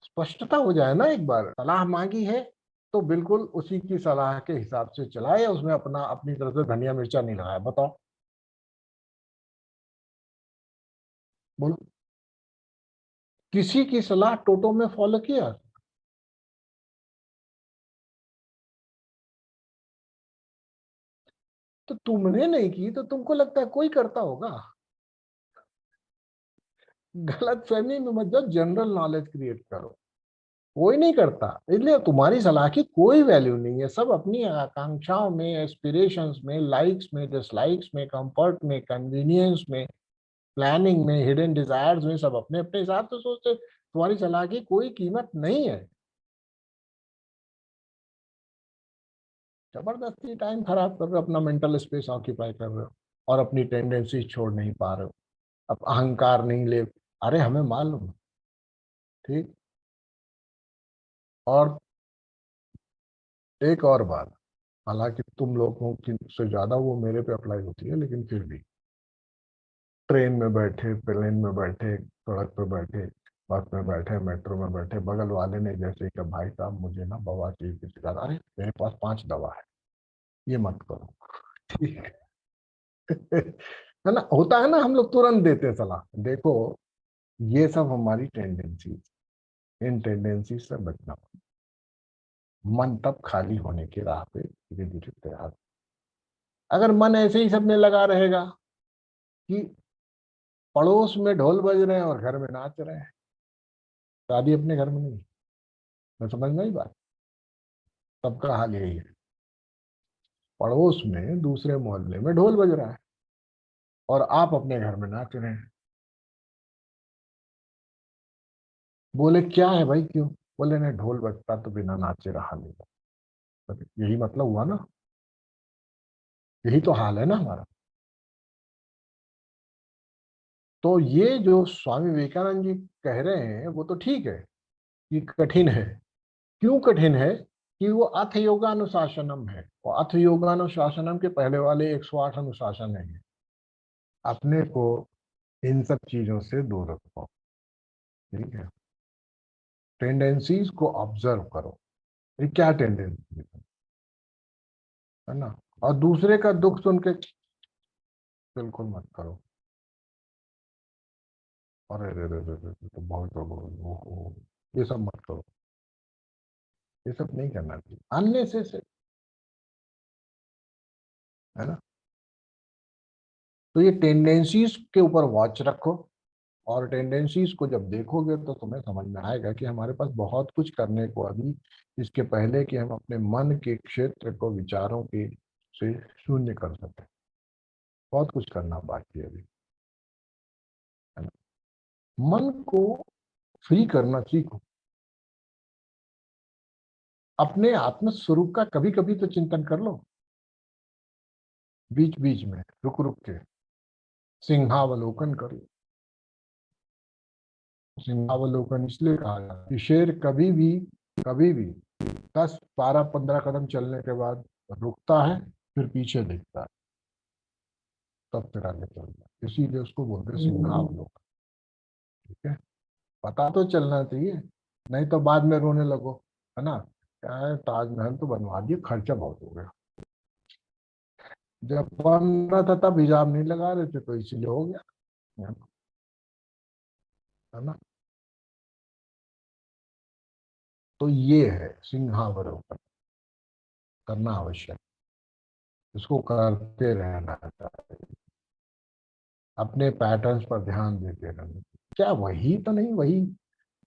S4: स्पष्टता हो जाए ना, एक बार सलाह मांगी है तो बिल्कुल उसी की सलाह के हिसाब से चलाए, उसमें अपना अपनी तरफ से धनिया मिर्चा नहीं लगाया, बताओ। बोलो, किसी की सलाह टोटो में फॉलो किया। तो तुमने नहीं की तो तुमको लगता है कोई करता होगा। गलत फहमी में मत जाओ, जनरल नॉलेज क्रिएट करो। कोई नहीं करता, इसलिए तुम्हारी सलाह की कोई वैल्यू नहीं है। सब अपनी आकांक्षाओं में, एस्पिरेशंस में, लाइक्स में, डिसलाइक्स में, कंफर्ट में, कन्वीनियंस में, प्लानिंग में, हिडन डिजायर्स में, सब अपने अपने हिसाब से सोचते। तुम्हारी सलाह की कोई कीमत नहीं है। जबरदस्ती टाइम खराब कर रहे हो, अपना मेंटल स्पेस ऑक्यूपाई कर रहे हो, और अपनी टेंडेंसी छोड़ नहीं पा रहे हो। अब अहंकार नहीं ले, अरे हमें मालूम है, ठीक। और एक और बात, हालांकि तुम लोगों की से ज्यादा वो मेरे पे अप्लाई होती है, लेकिन फिर भी, ट्रेन में बैठे, प्लेन में बैठे, सड़क पे बैठे, बस में बैठे, मेट्रो में बैठे, बगल वाले ने जैसे कि भाई साहब मुझे ना दवा चाहिए किसी का, अरे मेरे पास 5 दवा है, ये मत करो। ठीक है ना, होता है ना, हम लोग तुरंत देते हैं सलाह। देखो, ये सब हमारी टेंडेंसी, इन टेंडेंसी से बचना। मन तब खाली होने की राह पे धीरे धीरे तैयार। अगर मन ऐसे ही सब में लगा रहेगा कि पड़ोस में ढोल बज रहे हैं और घर में नाच रहे हैं, शादी अपने घर में नहीं। मैं समझ नहीं बात, सबका हाल यही है। पड़ोस में दूसरे मोहल्ले में ढोल बज रहा है और आप अपने घर में नाच रहे हैं। बोले क्या है भाई, क्यों? बोले नहीं, ढोल बजता तो बिना नाचे रहा नहीं जाता। यही मतलब हुआ ना, यही तो हाल है ना हमारा। तो ये जो स्वामी विवेकानंद जी कह रहे हैं वो तो ठीक है कि कठिन है। क्यों कठिन है? कि वो अथ योगानुशासनम है, और अथ योगानुशासनम के पहले वाले 108 अनुशासन है। अपने को इन सब चीजों से दूर रखो, ठीक है। टेंडेंसीज को ऑब्जर्व करो, ये क्या टेंडेंसी है ना। और दूसरे का दुख सुन के बिल्कुल मत करो। अरे रे रे रे रे, तो बहुत ओहो, ये सब मत करो। ये सब नहीं करना चाहिए, अन्य से, है ना। तो ये टेंडेंसीज के ऊपर वॉच रखो, और टेंडेंसीज को जब देखोगे तो तुम्हें समझ में आएगा कि हमारे पास बहुत कुछ करने को अभी, इसके पहले कि हम अपने मन के क्षेत्र को विचारों के से शून्य कर सकें, बहुत कुछ करना बाकी है अभी, है ना। मन को फ्री करना सीखो। अपने आत्म स्वरूप का कभी कभी तो चिंतन कर लो, बीच बीच में रुक रुक के सिंहावलोकन कर लो। सिंहावलोकन इसलिए कहा जाता है कि शेर कभी भी 10 12 15 कदम चलने के बाद रुकता है, फिर पीछे देखता है, तब फिर आगे चलता है। इसीलिए उसको बोलते हैं सिंहावलोकन, ठीक है। पता तो चलना चाहिए, नहीं तो बाद में रोने लगो, है ना। क्या है, ताजमहल तो बनवा दिए, खर्चा बहुत हो गया। जब बन रहा था तब हिजाब नहीं लगा रहे थे, तो इसीलिए हो गया, है ना। तो ये है सिंहावलोकन, करना आवश्यक, इसको करते रहना चाहिए। अपने पैटर्न्स पर ध्यान देते रहना। क्या वही तो नहीं, वही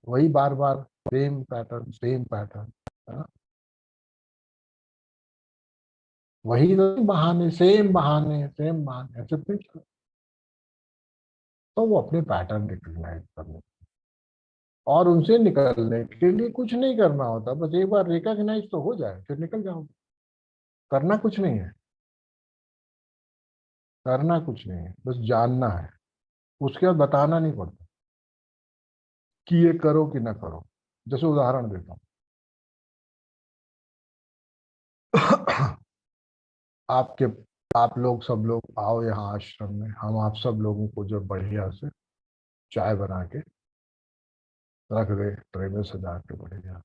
S4: वही बार बार सेम पैटर्न, है ना। वही तो नहीं, सेम बहाने ऐसे फिर, तो वो अपने पैटर्न रिकग्नाइज करने, और उनसे निकलने के लिए कुछ नहीं करना होता, बस एक बार रिकग्नाइज तो हो जाए फिर निकल जाओगे। करना कुछ नहीं है, करना कुछ नहीं है, बस जानना है। उसके बाद बताना नहीं पड़ता कि ये करो कि ना करो। जैसे उदाहरण देता हूँ आपके, आप लोग सब लोग आओ यहाँ आश्रम में, हम आप सब लोगों को जो बढ़िया से चाय बना के रख दे, ट्रे में सजा के बढ़िया।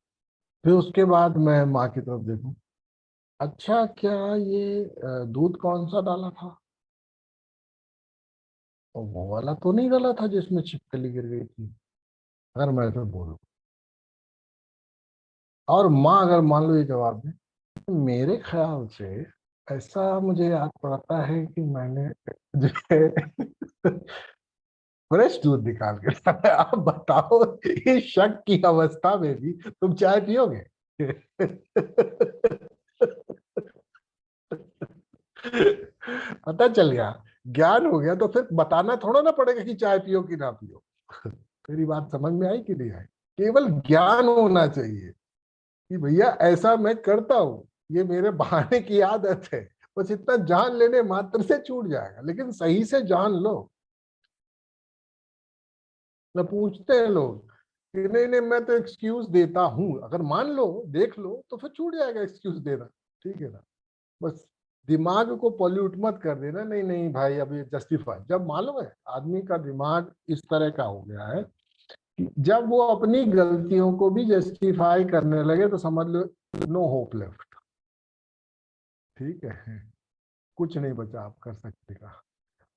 S4: फिर उसके बाद मैं माँ की तरफ देखूं, अच्छा क्या ये दूध कौन सा डाला था? और वो वाला तो नहीं डाला था जिसमें छिपकली गिर गई थी। अगर मैं तो बोलूं, और माँ अगर मान लो ये जवाब दे, तो मेरे ख्याल से ऐसा मुझे याद पड़ता है कि मैंने जो है फ्रेश दूध निकाल के लाया। आप बताओ, इस शक की अवस्था में भी तुम चाय पियोगे? पता चल गया, ज्ञान हो गया, तो फिर बताना थोड़ा ना पड़ेगा कि चाय पियो कि ना पियो। मेरी बात समझ में आई कि नहीं आई? केवल ज्ञान होना चाहिए कि भैया ऐसा मैं करता हूं, ये मेरे बहाने की आदत है। बस इतना जान लेने मात्र से छूट जाएगा, लेकिन सही से जान लो। न पूछते हैं लोग कि नहीं नहीं मैं तो एक्सक्यूज देता हूं, अगर मान लो देख लो तो फिर छूट जाएगा एक्सक्यूज देना, ठीक है ना। बस दिमाग को पॉल्यूट मत कर देना, नहीं नहीं भाई अभी जस्टिफाई। जब मालूम है आदमी का दिमाग इस तरह का हो गया है कि जब वो अपनी गलतियों को भी जस्टिफाई करने लगे तो समझ लो नो होप लेफ्ट, ठीक है। कुछ नहीं बचा आप कर सकते का।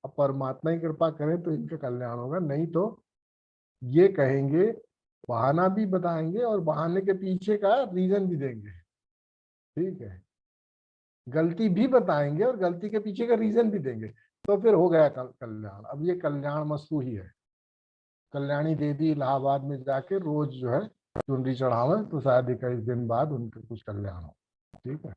S4: अब परमात्मा ही कृपा करे तो इनका कल्याण होगा, नहीं तो ये कहेंगे, बहाना भी बताएंगे और बहाने के पीछे का रीजन भी देंगे। ठीक है, गलती भी बताएंगे और गलती के पीछे का रीजन भी देंगे। तो फिर हो गया कल्याण। अब ये कल्याण मस्तू ही है। कल्याणी देवी इलाहाबाद में जाके रोज जो है चुनरी चढ़ावे, तो शायद 21 दिन बाद उनके कुछ कल्याण हो। ठीक है,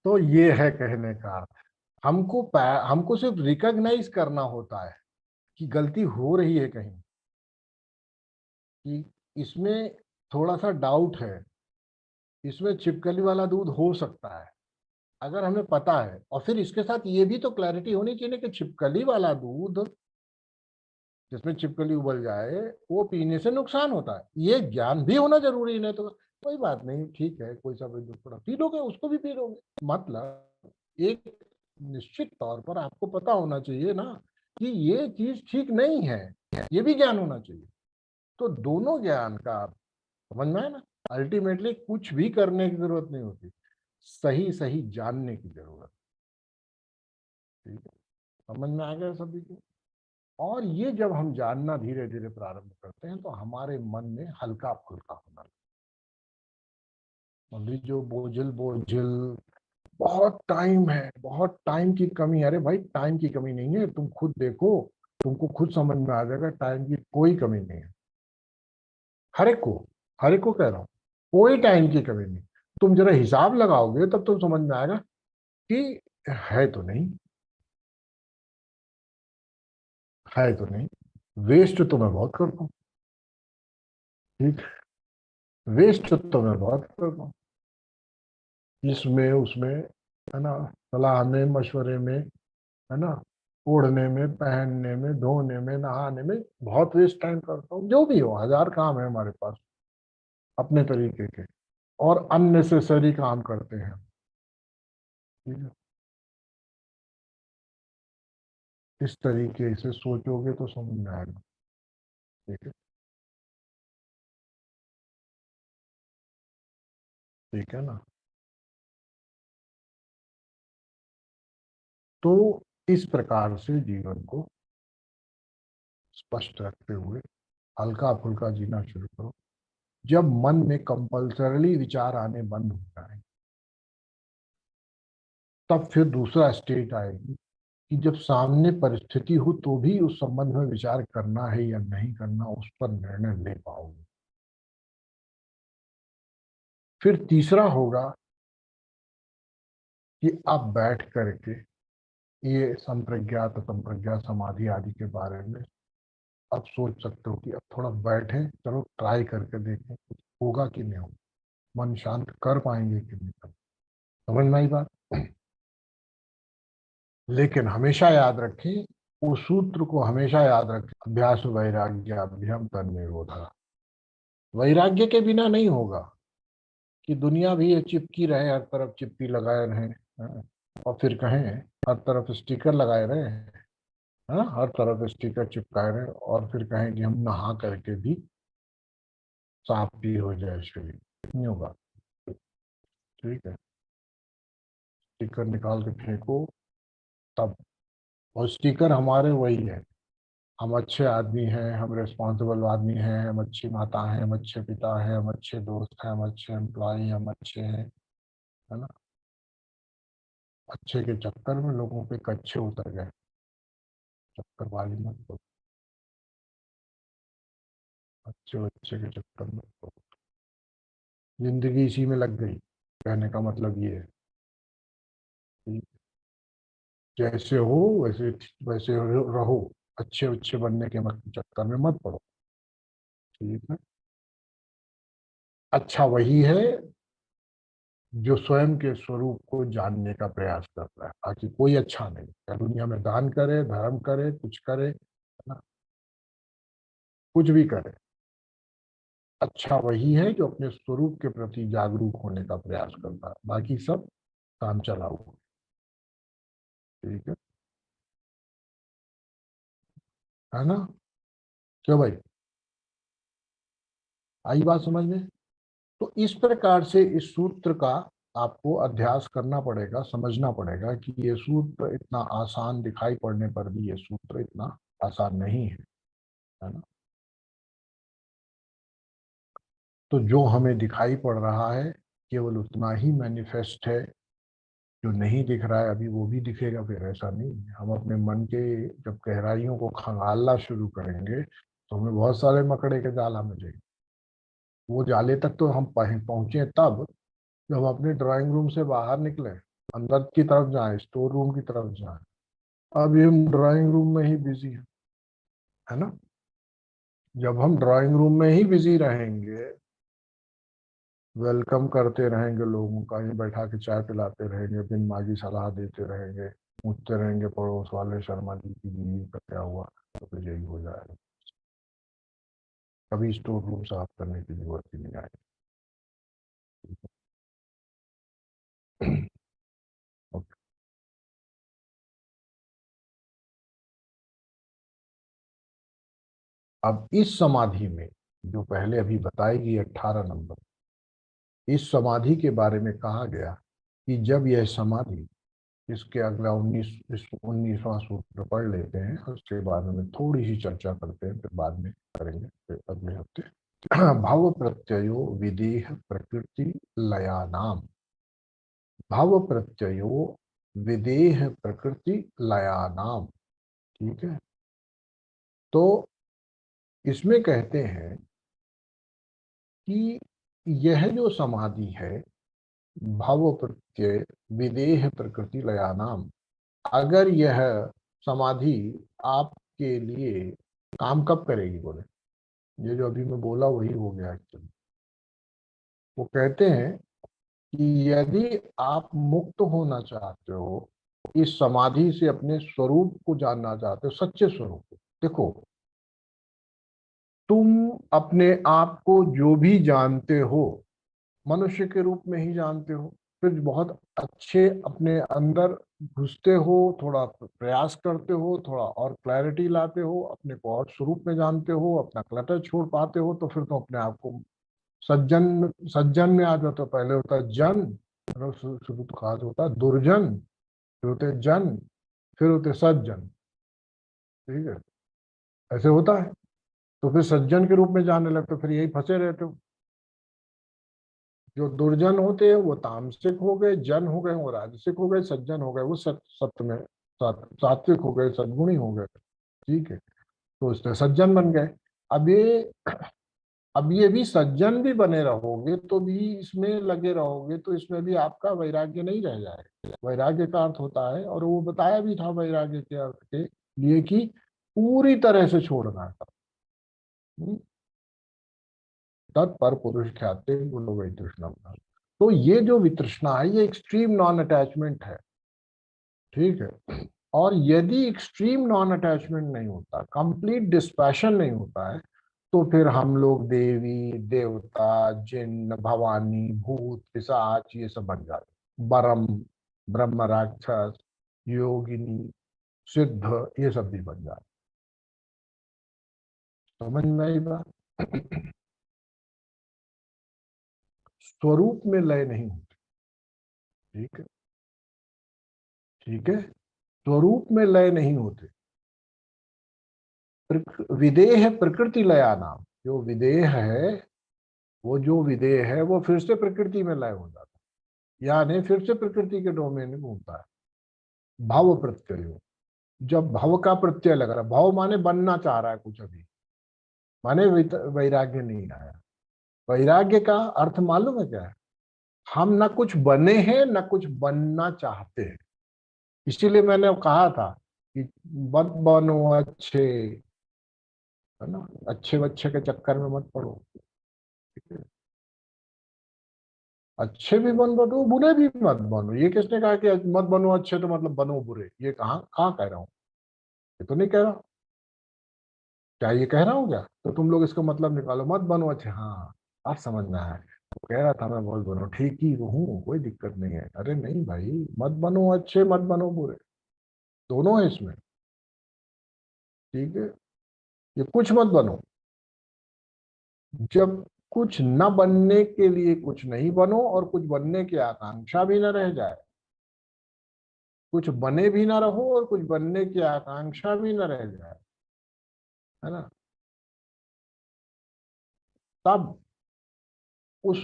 S4: तो ये है कहने का अर्थ। हमको सिर्फ रिकॉग्नाइज करना होता है कि गलती हो रही है कहीं, कि इसमें थोड़ा सा डाउट है, इसमें छिपकली वाला दूध हो सकता है। अगर हमें पता है, और फिर इसके साथ ये भी तो क्लैरिटी होनी चाहिए कि छिपकली वाला दूध जिसमें छिपकली उबल जाए वो पीने से नुकसान होता है, ये ज्ञान भी होना जरूरी है। नहीं तो कोई बात नहीं, ठीक है, कोई सा भी दूध थोड़ा पी लोगे, उसको भी पी लोगे। मतलब एक निश्चित तौर पर आपको पता होना चाहिए ना कि ये चीज ठीक नहीं है, ये भी ज्ञान होना चाहिए। तो दोनों ज्ञान का आप समझना है ना। अल्टीमेटली कुछ भी करने की जरूरत नहीं होती, सही सही जानने की जरूरत। ठीक है, समझ में आ गया सभी को। और ये जब हम जानना धीरे धीरे प्रारंभ करते हैं तो हमारे मन में हल्का फुल्का होना लगता है। अभी जो बोझिल बोझिल, बहुत टाइम है, बहुत टाइम की कमी है। अरे भाई, टाइम की कमी नहीं है, तुम खुद देखो, तुमको खुद समझ में आ जाएगा, टाइम की कोई कमी नहीं है। हर एक को, हर एक को कह रहा हूँ, कोई टाइम की कमी नहीं। तुम जरा हिसाब लगाओगे तब तुम समझ में आएगा कि है तो नहीं, है तो नहीं। वेस्ट तो मैं बहुत करता हूँ। ठीक, वेस्ट तो मैं बहुत करता हूँ, इसमें उसमें, है ना, सलाह में, मशवरे में, है ना, ओढ़ने में, पहनने में, धोने में, नहाने में बहुत वेस्ट टाइम करता हूँ। जो भी हो, हजार काम है हमारे पास अपने तरीके के, और अननेसेसरी काम करते हैं। ठीक है, इस तरीके से सोचोगे तो समझ में आएगा। ठीक है, ठीक है ना। तो इस प्रकार से जीवन को स्पष्ट रखते हुए हल्का फुल्का जीना शुरू करो। जब मन में कंपल्सरली विचार आने बंद हो जाए, तब फिर दूसरा स्टेट आएगी कि जब सामने परिस्थिति हो तो भी उस संबंध में विचार करना है या नहीं करना, उस पर निर्णय ले पाओगे। फिर तीसरा होगा कि आप बैठ करके ये संप्रज्ञात संप्रज्ञा समाधि आदि के बारे में अब सोच सकते हो कि अब थोड़ा बैठे, चलो ट्राई करके देखें कुछ होगा कि नहीं होगा, मन शांत कर पाएंगे कि नहीं कर। समझ में आई बात। लेकिन हमेशा याद रखें, उस सूत्र को हमेशा याद रखें, अभ्यास वैराग्य अभ्यम तन्निरोधा। वैराग्य के बिना नहीं होगा कि दुनिया भी ये चिपकी रहे, हर तरफ चिपकी लगाए रहे, हाँ, और फिर कहें हर तरफ स्टिकर लगाए रहे, हाँ, हर तरफ स्टिकर चिपकाए रहे, और फिर कहें कि हम नहा करके भी साफ भी हो जाए शरीर, नहीं होगा। ठीक है, स्टिकर निकाल के फेंको तब। और स्टिकर हमारे वही है, हम अच्छे आदमी हैं, हम रिस्पॉन्सिबल आदमी हैं, हम अच्छी माता हैं, हम अच्छे पिता हैं, हम अच्छे दोस्त हैं, हम अच्छे एम्प्लॉय, हम अच्छे हैं, है ना। अच्छे के चक्कर में लोगों के कच्चे उतर गए, चक्कर वाली मत करो, अच्छे बच्चे के चक्कर में तो जिंदगी इसी में लग गई। कहने का मतलब ये है कि जैसे हो वैसे वैसे रहो, अच्छे अच्छे बनने के मत चक्कर में मत पड़ो। ठीक है, अच्छा वही है जो स्वयं के स्वरूप को जानने का प्रयास करता है, बाकी कोई अच्छा नहीं। या दुनिया में दान करे, धर्म करे, कुछ करे, है ना, कुछ भी करे, अच्छा वही है जो अपने स्वरूप के प्रति जागरूक होने का प्रयास करता है, बाकी सब काम चलाऊ। ठीक है ना। क्यों भाई, आई बात समझ में। तो इस प्रकार से इस सूत्र का आपको अभ्यास करना पड़ेगा, समझना पड़ेगा कि ये सूत्र इतना आसान दिखाई पड़ने पर भी ये सूत्र इतना आसान नहीं है ना। तो जो हमें दिखाई पड़ रहा है केवल उतना ही मैनिफेस्ट है, जो नहीं दिख रहा है अभी वो भी दिखेगा, फिर ऐसा नहीं है। हम अपने मन के जब गहराइयों को खंगालना शुरू करेंगे तो हमें बहुत सारे मकड़े के जाल में जाएंगे। वो जाले तक तो हम पहुंचे तब जब हम अपने ड्राइंग रूम से बाहर निकले, अंदर की तरफ जाएं, स्टोर रूम की तरफ जाएं। अभी हम ड्राइंग रूम में ही बिजी हैं, है ना। जब हम ड्राइंग रूम में ही बिजी रहेंगे, वेलकम करते रहेंगे लोगों का, ही बैठा के चाय पिलाते रहेंगे, बिन मांगी सलाह देते रहेंगे, पूछते रहेंगे पड़ोस वाले शर्मा जी की बीवी का क्या हुआ, तो फिर यही हो जाएगा। कभी स्टोर रूम साफ करने की जरूरत ही नहीं आएगी। ओके। अब इस समाधि में जो पहले अभी बताएगी 18 नंबर, इस समाधि के बारे में कहा गया कि जब यह समाधि, इसके अगला 19वां सूत्र पढ़ लेते हैं, उसके बाद में थोड़ी सी चर्चा करते हैं, फिर बाद में करेंगे फिर अगले हफ्ते। भाव प्रत्ययो विदेह प्रकृति लयानाम, भाव प्रत्ययो विदेह प्रकृति लयानाम। ठीक है। तो इसमें कहते हैं कि यह जो समाधि है, भाव प्रत्यय विदेह प्रकृति लयानाम, अगर यह समाधि आपके लिए काम कब करेगी, बोले, ये जो अभी मैं बोला वही हो गया एक्चुअली। वो कहते हैं कि यदि आप मुक्त होना चाहते हो, इस समाधि से अपने स्वरूप को जानना चाहते हो, सच्चे स्वरूप को, देखो, तुम अपने आप को जो भी जानते हो मनुष्य के रूप में ही जानते हो। फिर बहुत अच्छे अपने अंदर घुसते हो, थोड़ा प्रयास करते हो, थोड़ा और क्लैरिटी लाते हो, अपने को और स्वरूप में जानते हो, अपना क्लटर छोड़ पाते हो, तो फिर तो अपने आप को सज्जन सज्जन में आ जाते हो। पहले होता है जन, मतलब शुरू तो कहा होता है दुर्जन, फिर होते जन, फिर होते सज्जन। ठीक है, ऐसे होता है। तो फिर सज्जन के रूप में जानने लगते हो, फिर यही फंसे रहते हो। जो दुर्जन होते हैं वो तामसिक हो गए, जन हो गए वो राजसिक हो गए, सज्जन हो गए वो सत्य में सात्विक हो गए, सद्गुणी हो गए। ठीक है, तो इसलिए सज्जन बन गए। अब ये अब ये भी सज्जन भी बने रहोगे तो भी इसमें लगे रहोगे तो इसमें भी आपका वैराग्य नहीं रह जाएगा। वैराग्य का अर्थ होता है, और वो बताया भी था वैराग्य के अर्थ के लिए, कि पूरी तरह से छोड़ना था। तत्पर पुरुष ख्याते गुण वही तृष्णा। तो ये जो वितृष्णा है ये एक्सट्रीम नॉन अटैचमेंट है। ठीक है। और यदि एक्सट्रीम नॉन अटैचमेंट नहीं होता, कंप्लीट डिस्पैशन नहीं होता है, तो फिर हम लोग देवी देवता, जिन्न, भवानी, भूत, पिशाच ये सब बन जाते, बरम, ब्रह्म, राक्षस, योगिनी, सिद्ध, ये सब भी बन जाते। समझ में आई बात। स्वरूप में लय नहीं होती। ठीक है। ठीक है, स्वरूप में लय नहीं होते। विदेह प्रकृति लया नाम, जो विदेह है, वो जो विदेह है वो फिर से प्रकृति में लय हो जाता है, यानी फिर से प्रकृति के डोमेन में घूमता है। भाव प्रत्यय, जब भव का प्रत्यय लग रहा है, भाव माने बनना चाह रहा है कुछ, अभी माने वैराग्य नहीं आया। वैराग्य का अर्थ मालूम है क्या है? हम ना कुछ बने हैं ना कुछ बनना चाहते हैं। इसीलिए मैंने कहा था कि मत बनो अच्छे, है ना, अच्छे बच्चे के चक्कर में मत पड़ो। ठीक है? अच्छे भी बनो बुरे भी मत बनो। ये किसने कहा कि मत बनो अच्छे तो मतलब बनो बुरे? ये कहाँ कहाँ कह रहा हूँ? ये तो नहीं कह रहा। क्या ये कह रहा हूँ क्या? तो तुम लोग इसका मतलब निकालो, मत बनो अच्छे। हाँ, आप समझ में आया। तो कह रहा था मैं बहुत बनो, ठीक ही हूँ, कोई दिक्कत नहीं है। अरे नहीं भाई, मत बनो अच्छे मत बनो बुरे, दोनों है इसमें। ठीक है, ये कुछ मत बनो। जब कुछ न बनने के लिए कुछ नहीं बनो, और कुछ बनने की आकांक्षा भी न रह जाए, कुछ बने भी ना रहो और कुछ बनने की आकांक्षा भी न रह जाए, है ना। तब उस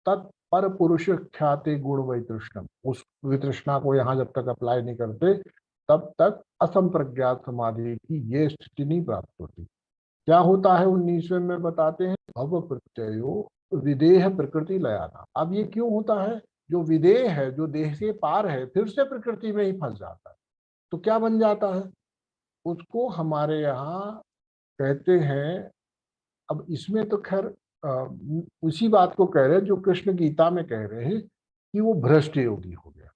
S4: तत्पर पुरुष ख्याति गुण वैतृष्णम, उस वितृष्णा को यहाँ जब तक अप्लाई नहीं करते तब तक असंप्रज्ञात समाधि की ये स्थिति नहीं प्राप्त होती। क्या होता है 19वें में बताते हैं, भव प्रत्ययो विदेह प्रकृति लयाना। अब ये क्यों होता है, जो विदेह है, जो देह से पार है, फिर से प्रकृति में ही फंस जाता है। तो क्या बन जाता है, उसको हमारे यहाँ कहते हैं, अब इसमें तो खैर उसी बात को कह रहे हैं जो कृष्ण गीता में कह रहे हैं कि वो भ्रष्ट योगी हो गया,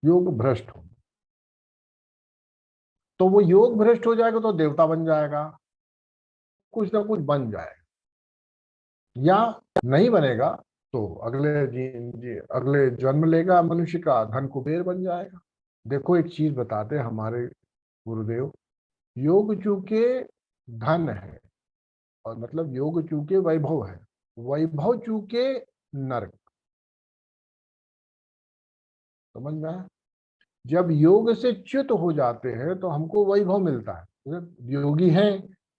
S4: योग भ्रष्ट हो गया। तो वो योग भ्रष्ट हो जाएगा तो देवता बन जाएगा, कुछ ना कुछ बन जाएगा, या नहीं बनेगा तो अगले जन्म लेगा मनुष्य का, धन कुबेर बन जाएगा। देखो एक चीज बताते हैं हमारे गुरुदेव, योग चूंकि धन है, और मतलब योग चूंकि वैभव है, वैभव चूंकि नरक, समझ में आया? जब योग से च्युत हो जाते हैं तो हमको वैभव मिलता है। योगी हैं,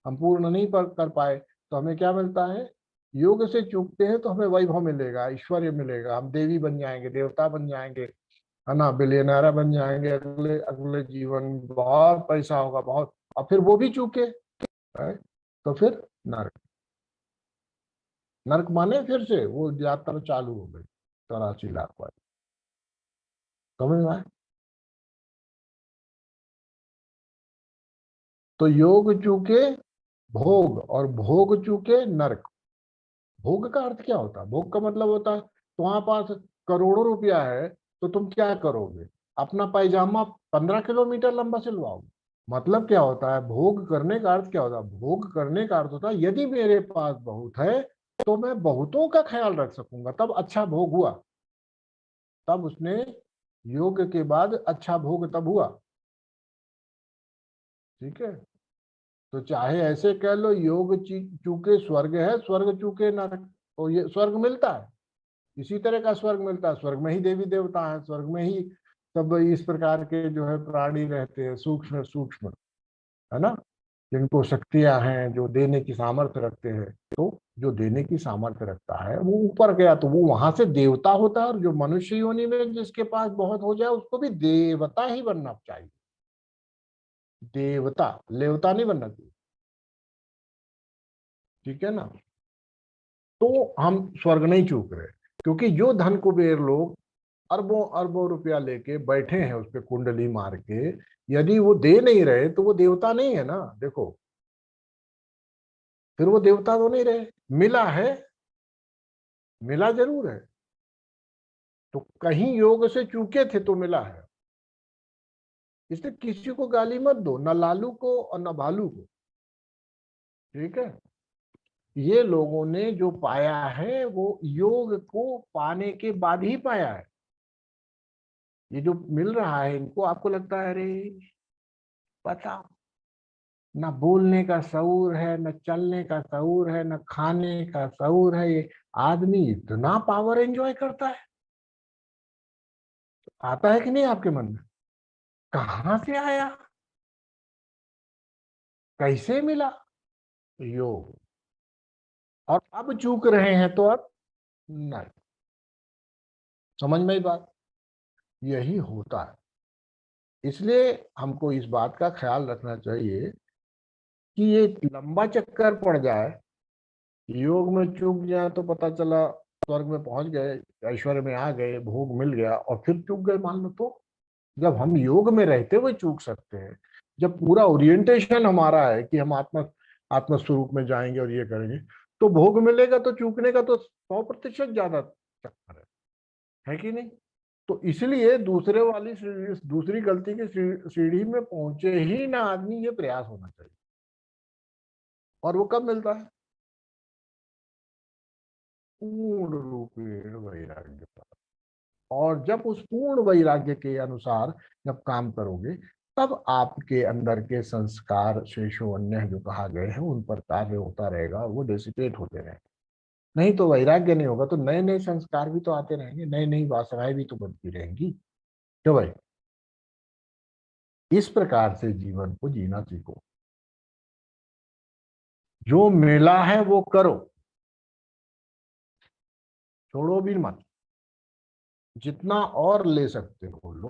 S4: हम पूर्ण नहीं कर पाए तो हमें क्या मिलता है, योग से चूकते हैं तो हमें वैभव मिलेगा, ऐश्वर्य मिलेगा, हम देवी बन जाएंगे, देवता बन जाएंगे, है ना, बिलियनर बन जाएंगे, अगले अगले जीवन बहुत पैसा होगा बहुत। और फिर वो भी चूके है, तो फिर नरक, नरक माने फिर से वो यात्रा चालू हो गई 84 लाख वाली, समझ में आए? तो योग चूके भोग, और भोग चूके नरक। भोग का अर्थ क्या होता है, भोग का मतलब होता है तुम्हारे पास करोड़ों रुपया है तो तुम क्या करोगे, अपना पैजामा 15 किलोमीटर लंबा सिलवाओगे। मतलब क्या होता है, भोग करने का अर्थ क्या होता है, भोग करने का अर्थ होता है यदि मेरे पास बहुत है तो मैं बहुतों का ख्याल रख सकूंगा, तब अच्छा भोग हुआ। तब उसने योग के बाद अच्छा भोग तब हुआ, ठीक है। तो चाहे ऐसे कह लो, योग चूके स्वर्ग है, स्वर्ग चूके नरक, तो ये स्वर्ग मिलता है, इसी तरह का स्वर्ग मिलता है, स्वर्ग में ही देवी देवता है, स्वर्ग में ही सब इस प्रकार के जो है प्राणी रहते हैं, सूक्ष्म सूक्ष्म, है ना, जिनको शक्तियां हैं, जो देने की सामर्थ्य रखते हैं। तो जो देने की सामर्थ्य रखता है वो ऊपर गया तो वो वहां से देवता होता है, और जो मनुष्य योनि में जिसके पास बहुत हो जाए उसको भी देवता ही बनना चाहिए, देवता, लेवता नहीं बनना चाहिए, ठीक है ना। तो हम स्वर्ग नहीं चूक रहे, क्योंकि जो धन कुबेर लोग अरबों अरबों रुपया लेके बैठे हैं उस पे कुंडली मार के, यदि वो दे नहीं रहे तो वो देवता नहीं है ना, देखो, फिर वो देवता तो नहीं रहे। मिला है, मिला जरूर है, तो कहीं योग से चूके थे तो मिला है, इसलिए किसी को गाली मत दो, न लालू को और न भालू को, ठीक है। ये लोगों ने जो पाया है वो योग को पाने के बाद ही पाया है। ये जो मिल रहा है इनको, आपको लगता है अरे बताओ, ना बोलने का शऊर है, न चलने का शऊर है, न खाने का शऊर है, ये आदमी इतना पावर एंजॉय करता है, आता है कि नहीं आपके मन में, कहाँ से आया, कैसे मिला, योग। और अब चूक रहे हैं तो अब नहीं, समझ में ही बात, यही होता है। इसलिए हमको इस बात का ख्याल रखना चाहिए कि ये लंबा चक्कर पड़ जाए, योग में चूक जाए तो पता चला स्वर्ग में पहुंच गए, ऐश्वर्य में आ गए, भोग मिल गया, और फिर चूक गए मान लो तो। जब हम योग में रहते हुए चूक सकते हैं, जब पूरा ओरिएंटेशन हमारा है कि हम आत्म स्वरूप में जाएंगे और ये करेंगे, तो भोग मिलेगा तो चूकने का तो 100% ज्यादा चक्कर है कि नहीं। तो इसलिए दूसरे वाली दूसरी गलती की सीढ़ी में पहुंचे ही ना आदमी, ये प्रयास होना चाहिए। और वो कब मिलता है, पूर्ण रूपेण वैराग्य, और जब उस पूर्ण वैराग्य के अनुसार जब काम करोगे, तब आपके अंदर के संस्कार शेषोन्य जो कहा गए हैं उन पर कार्य होता रहेगा, और वो डिसिपेट होते रहेंगे। नहीं तो वैराग्य नहीं होगा तो नए नए संस्कार भी तो आते रहेंगे, नई नई वासनाएं भी तो बनती रहेंगी, क्यों भाई। इस प्रकार से जीवन को जीना सीखो। जो मिला है वो करो, छोड़ो भी मत, जितना और ले सकते हो लो।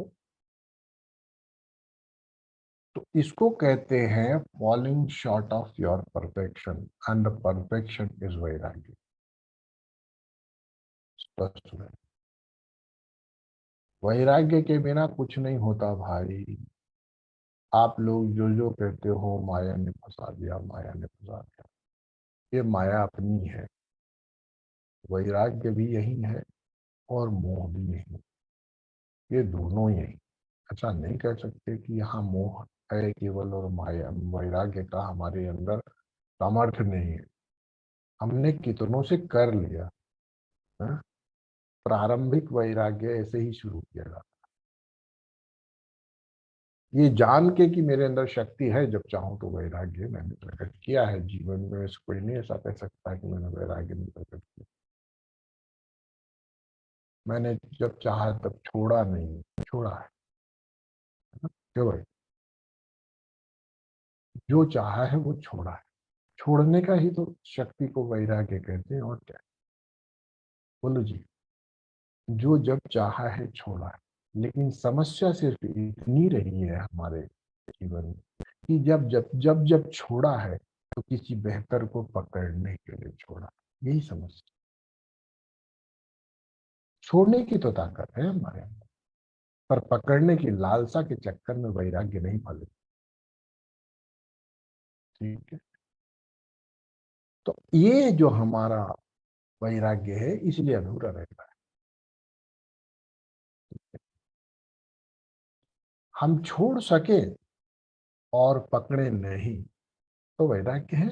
S4: तो इसको कहते हैं falling short of your perfection, and the perfection is वैराग्य। स्पष्ट है। वैराग्य के बिना कुछ नहीं होता भाई। आप लोग जो जो कहते हो माया ने फंसा दिया, माया ने फंसा दिया, ये माया अपनी है। वैराग्य भी यही है और मोह भी यही, ये दोनों यही। अच्छा नहीं कह सकते कि यहाँ मोह है केवल और माया, वैराग्य का हमारे अंदर सामर्थ्य नहीं है। हमने कितनों से कर लिया है? प्रारंभिक वैराग्य ऐसे ही शुरू किया था, ये जान के कि मेरे अंदर शक्ति है, जब चाहूं तो वैराग्य मैंने प्रकट किया है। जीवन में ऐसे कोई नहीं ऐसा कह सकता कि मैंने वैराग्य नहीं प्रकट किया। मैंने जब चाहा तब छोड़ा नहीं, छोड़ा है ना? क्यों भाई? जो चाहा है वो छोड़ा है। छोड़ने का ही तो शक्ति को वैराग्य कहते हैं, और क्या। बोलो जी। जो जब चाहा है छोड़ा है, लेकिन समस्या सिर्फ इतनी रही है हमारे जीवन में कि जब छोड़ा है तो किसी बेहतर को पकड़ने के लिए छोड़ा। यही समस्या। छोड़ने की तो ताकत है हमारे अंदर, पर पकड़ने की लालसा के चक्कर में वैराग्य नहीं फले। ठीक है। तो ये जो हमारा वैराग्य है इसलिए अधूरा रहता है। हम छोड़ सके और पकड़े नहीं तो वैराग्य है।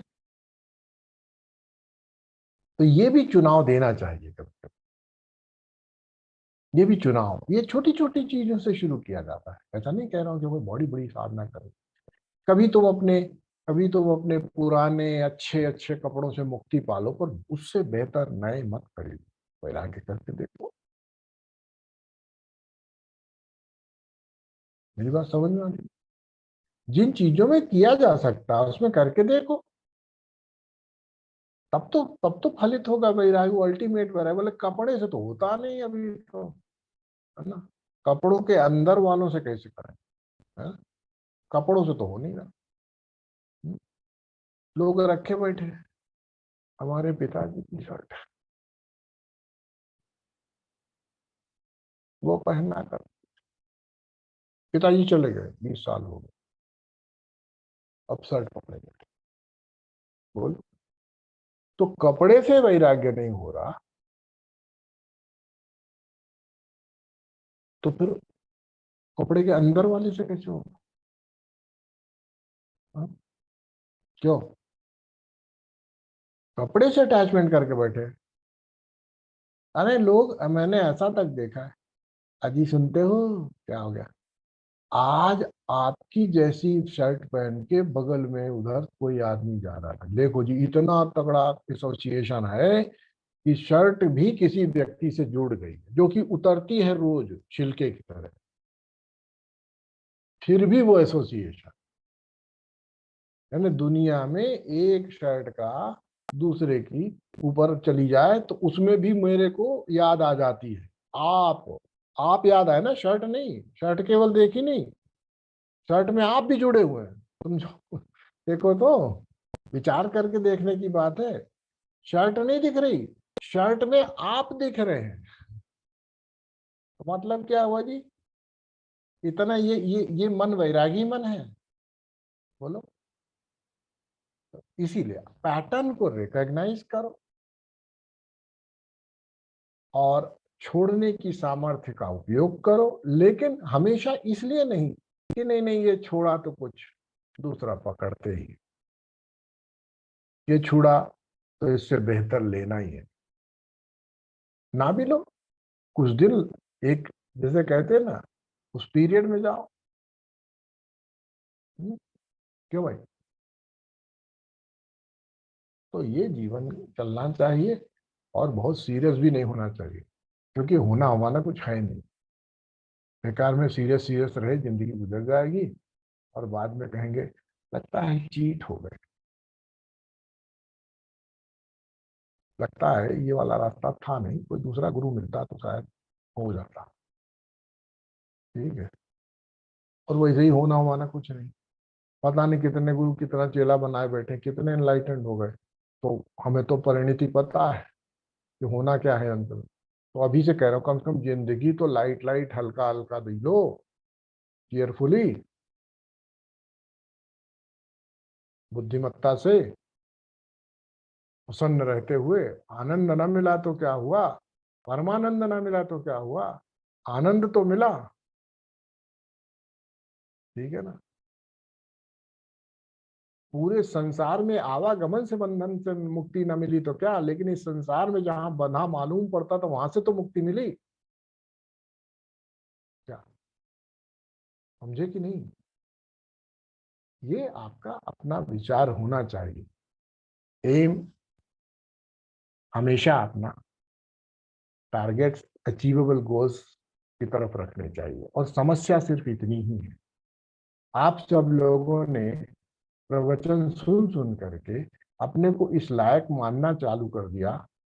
S4: तो ये भी चुनाव देना चाहिए कभी कभी। ये भी चुनाव, ये छोटी छोटी चीजों से शुरू किया जाता है। ऐसा नहीं कह रहा हूं कि कोई बड़ी बड़ी साधना करे। कभी तो वो अपने कभी तो वो अपने पुराने अच्छे अच्छे कपड़ों से मुक्ति पालो, पर उससे बेहतर नए मत खरीदो। वैराग्य करके देखो। मेरी बात समझ में आ रही? जिन चीजों में किया जा सकता है उसमें करके देखो। तब तो फलित होगा वैराग्य। वो अल्टीमेट वैराग्य। बोले कपड़े से तो होता नहीं अभी तो, है ना? कपड़ों के अंदर वालों से कैसे करें? है? कपड़ों से तो हो नहीं रहा। हम्म? लोग रखे बैठे हैं। हमारे पिताजी की शर्ट वो पहनना कर, पिताजी चले गए, 20 साल हो गए, अब शर्ट पकड़े बैठे। बोल। तो कपड़े से वैराग्य नहीं हो रहा तो फिर कपड़े के अंदर वाले से कैसे होगा? हाँ? क्यों? कपड़े से अटैचमेंट करके बैठे हैं। अरे लोग, मैंने ऐसा तक देखा है। अजी सुनते हो? क्या हो गया? आज आपकी जैसी शर्ट पहन के बगल में उधर कोई आदमी जा रहा था, देखो जी इतना तगड़ा एसोसिएशन है कि शर्ट भी किसी व्यक्ति से जुड़ गई है, जो कि उतरती है रोज छिलके की तरह, फिर भी वो एसोसिएशन। यानी दुनिया में एक शर्ट का दूसरे की ऊपर चली जाए तो उसमें भी मेरे को याद आ जाती है। आप आप याद आए ना, शर्ट नहीं। शर्ट केवल देखी नहीं, शर्ट में आप भी जुड़े हुए हैं। तुम देखो तो, विचार करके देखने की बात है। शर्ट नहीं दिख रही, शर्ट में आप दिख रहे हैं। तो मतलब क्या हुआ जी? इतना ये मन वैरागी मन है। बोलो। इसीलिए पैटर्न को रिकॉग्नाइज करो और छोड़ने की सामर्थ्य का उपयोग करो, लेकिन हमेशा इसलिए नहीं कि नहीं नहीं ये छोड़ा तो कुछ दूसरा पकड़ते ही, ये छुड़ा तो इससे बेहतर लेना ही है। ना भी लो कुछ दिन, एक जैसे कहते हैं ना, उस पीरियड में जाओ। क्यों भाई? तो ये जीवन चलना चाहिए और बहुत सीरियस भी नहीं होना चाहिए, क्योंकि होना हमारा कुछ है नहीं। बेकार में सीरियस सीरियस रहे, जिंदगी गुजर जाएगी और बाद में कहेंगे लगता है चीट हो गए। लगता है ये वाला रास्ता था नहीं, कोई दूसरा गुरु मिलता तो शायद हो जाता। ठीक है। और वैसे ही होना होना कुछ नहीं। पता नहीं कितने गुरु कितना चेला बनाए बैठे, कितने एनलाइटेंड हो गए। तो हमें तो परिणति पता है कि होना क्या है अंत में। तो अभी से कह रहा हूँ, कम से कम जिंदगी तो लाइट लाइट हल्का हल्का जी लो, केयरफुली, बुद्धिमत्ता से, प्रसन्न रहते हुए। आनंद न मिला तो क्या हुआ, परमानंद न मिला तो क्या हुआ, आनंद तो मिला। ठीक है ना। पूरे संसार में आवागमन से बंधन से मुक्ति न मिली तो क्या, लेकिन इस संसार में जहां बंधा मालूम पड़ता तो वहां से तो मुक्ति मिली। क्या समझे कि नहीं? ये आपका अपना विचार होना चाहिए। एम हमेशा अपना टारगेट्स, अचीवेबल गोल्स की तरफ रखने चाहिए। और समस्या सिर्फ इतनी ही है, आप सब लोगों ने प्रवचन सुन सुन करके अपने को इस लायक मानना चालू कर दिया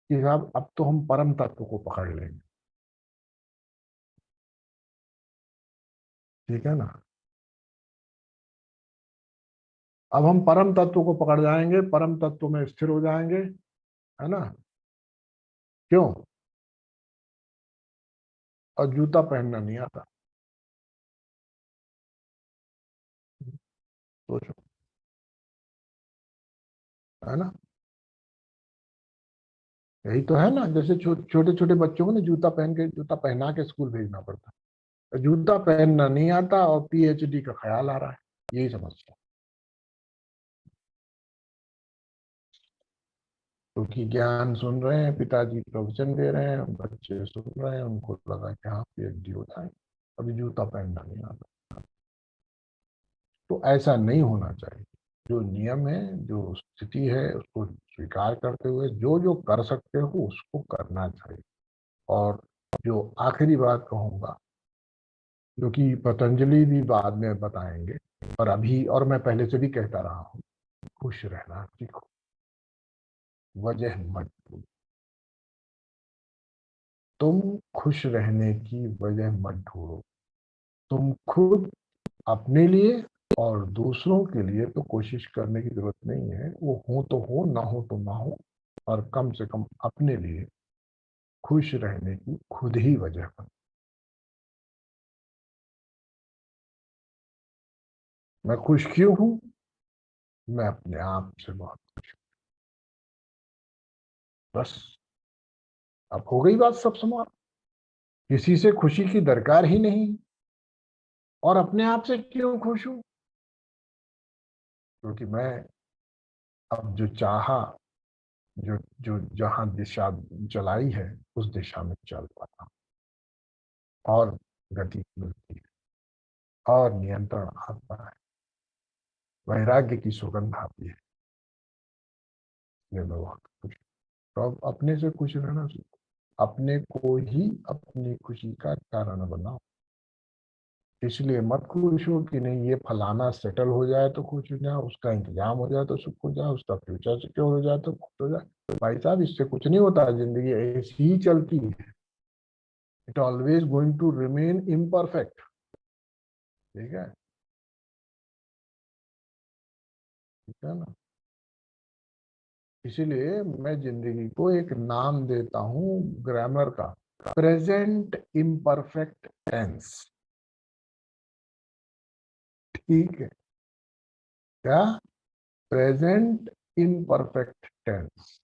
S4: कि साहब अब तो हम परम तत्व को पकड़ लेंगे। ठीक है ना। अब हम परम तत्व को पकड़ जाएंगे, परम तत्व में स्थिर हो जाएंगे, है ना। क्यों? और जूता पहनना नहीं आता। सोचो, है ना। यही तो है ना, जैसे छोटे छोटे बच्चों को ना जूता पहन के, जूता पहना के स्कूल भेजना पड़ता है। जूता पहनना नहीं आता और पीएचडी का ख्याल आ रहा है। यही समस्या। क्योंकि ज्ञान सुन रहे हैं, पिताजी प्रवचन दे रहे हैं, बच्चे सुन रहे हैं, उनको लगा कि हाँ पीएचडी होता है, अभी जूता पहनना नहीं आता। तो ऐसा नहीं होना चाहिए। जो नियम है, जो स्थिति है, उसको स्वीकार करते हुए जो जो कर सकते हो उसको करना चाहिए। और जो आखिरी बात कहूंगा, जो कि पतंजलि भी बाद में बताएंगे, और अभी और मैं पहले से भी कहता रहा हूँ, खुश रहना सीखो, वजह मत ढूंढो। तुम खुश रहने की वजह मत ढूंढो। तुम खुद अपने लिए और दूसरों के लिए तो कोशिश करने की जरूरत नहीं है, वो हो तो हो, ना हो तो ना हो। और कम से कम अपने लिए खुश रहने की खुद ही वजह बन। मैं खुश क्यों हूं? मैं अपने आप से बहुत खुश हूं। बस, अब हो गई बात सब समाप्त। किसी से खुशी की दरकार ही नहीं। और अपने आप से क्यों खुश हूं? क्योंकि मैं अब जो चाहा, जो जो जहां दिशा चलाई है, उस दिशा में चल पाता, और गति मिलती है, और नियंत्रण आता है, वैराग्य की सुगंध आती है। ये मैं बहुत खुश हूं। तो अब अपने से खुश रहना सीखो। अपने को ही अपनी खुशी का कारण बनाओ। इसलिए मत खुश हो कि नहीं ये फलाना सेटल हो जाए तो खुश हो जाए, उसका इंतजाम हो जाए तो सुख हो जाए, उसका फ्यूचर सिक्योर हो जाए तो खुश हो जाए। भाई साहब, इससे कुछ नहीं होता। जिंदगी ऐसी ही चलती है। It always going to remain imperfect. ठीक है। ठीक है ना। इसीलिए मैं जिंदगी को एक नाम देता हूं ग्रामर का, प्रेजेंट इम्परफेक्ट टेंस। ठीक है। क्या? Present imperfect tense,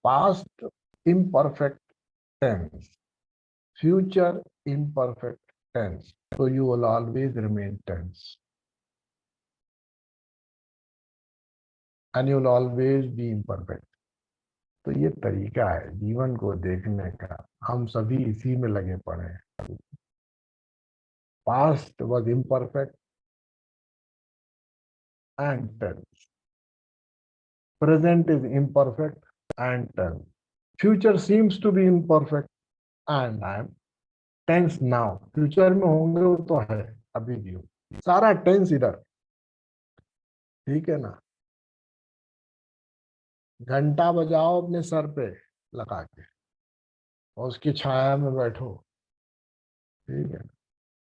S4: past imperfect tense, future imperfect tense. So you will always remain tense and you will always be imperfect. तो ये तरीका है जीवन को देखने का। हम सभी इसी में लगे पड़े हैं। Past was imperfect and tense. Present is imperfect and tense. Future seems to be imperfect and I am tense now. Future में होंगे वो तो है, अभी भी हो। सारा टेंस इधर। ठीक है ना। घंटा बजाओ अपने सर पे लगा के और उसकी छाया में बैठो। ठीक है।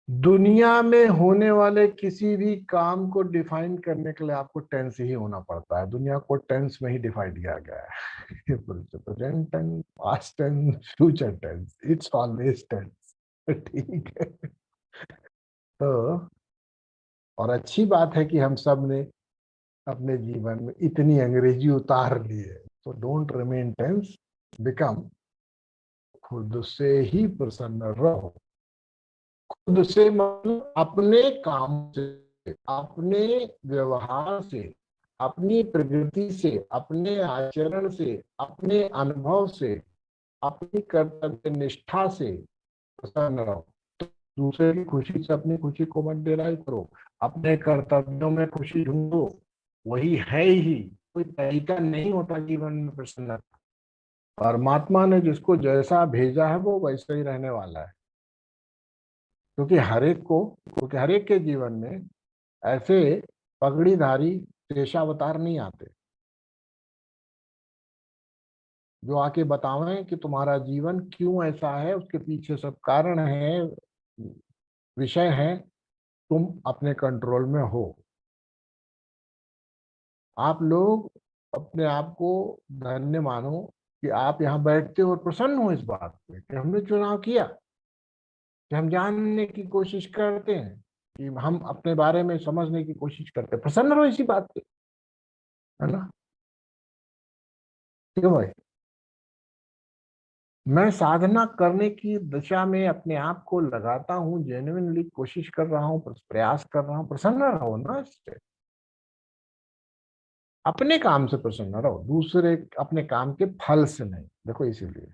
S4: दुनिया में होने वाले किसी भी काम को डिफाइन करने के लिए आपको टेंस ही होना पड़ता है। दुनिया को टेंस में ही डिफाइन किया गया है। Present tense, past tense, future tense, it's always tense. ठीक है। तो और अच्छी बात है कि हम सब ने अपने जीवन में इतनी अंग्रेजी उतार ली है। तो डोंट रिमेन टेंस, बिकम, खुद से ही प्रसन्न रहो। खुद से मतलब अपने काम से, अपने व्यवहार से, अपनी प्रकृति से, अपने आचरण से, अपने अनुभव से, अपनी कर्तव्य निष्ठा से प्रसन्न रहो। तो दूसरे की खुशी से अपनी खुशी को मत डिराइव करो। अपने कर्तव्यों में खुशी ढूंढो, वही है ही। कोई तरीका नहीं होता जीवन में प्रसन्नता। परमात्मा ने जिसको जैसा भेजा है वो वैसे ही रहने वाला है। क्योंकि हर एक के जीवन में ऐसे पगड़ीधारी शेषावतार नहीं आते जो आके बतावें कि तुम्हारा जीवन क्यों ऐसा है, उसके पीछे सब कारण है, विषय है, तुम अपने कंट्रोल में हो। आप लोग अपने आप को धन्य मानो कि आप यहाँ बैठते हो और प्रसन्न हो इस बात पे कि हमने चुनाव किया, कि हम जानने की कोशिश करते हैं, कि हम अपने बारे में समझने की कोशिश करते हैं। प्रसन्न रहो इसी बात पे, है ना। क्यों भाई? मैं साधना करने की दिशा में अपने आप को लगाता हूँ, जेन्युइनली कोशिश कर रहा हूँ, प्रयास कर रहा हूँ। प्रसन्न रहो ना इससे, अपने काम से प्रसन्न रहो, दूसरे अपने काम के फल से नहीं। देखो इसीलिए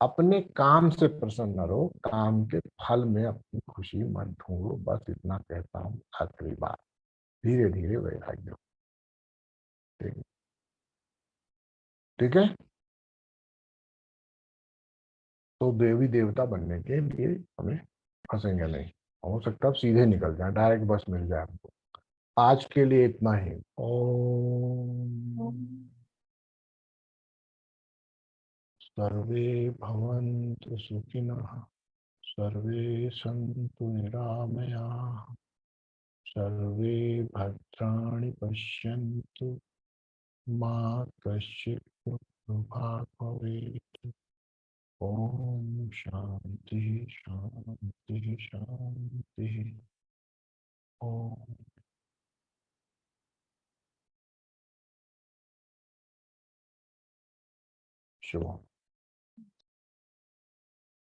S4: अपने काम से प्रसन्न रहो, काम के फल में अपनी खुशी मत ढूंढो। बस इतना कहता हूँ, आखिरी बात। धीरे धीरे वैराग्य हो। ठीक ठीक है। तो देवी देवता बनने के लिए हमें फंसेंगे नहीं। हो सकता है अब सीधे निकल जाए, डायरेक्ट बस मिल जाए हमको। आज के लिए इतना ही। ओम सर्वे भवन्तु सुखिनः, सर्वे सन्तु निरामयाः, सर्वे भद्राणि पश्यन्तु, मा कश्चित् दुःखभाग् भवेत्। ओम शांति शांति शांति। ओम शुभ।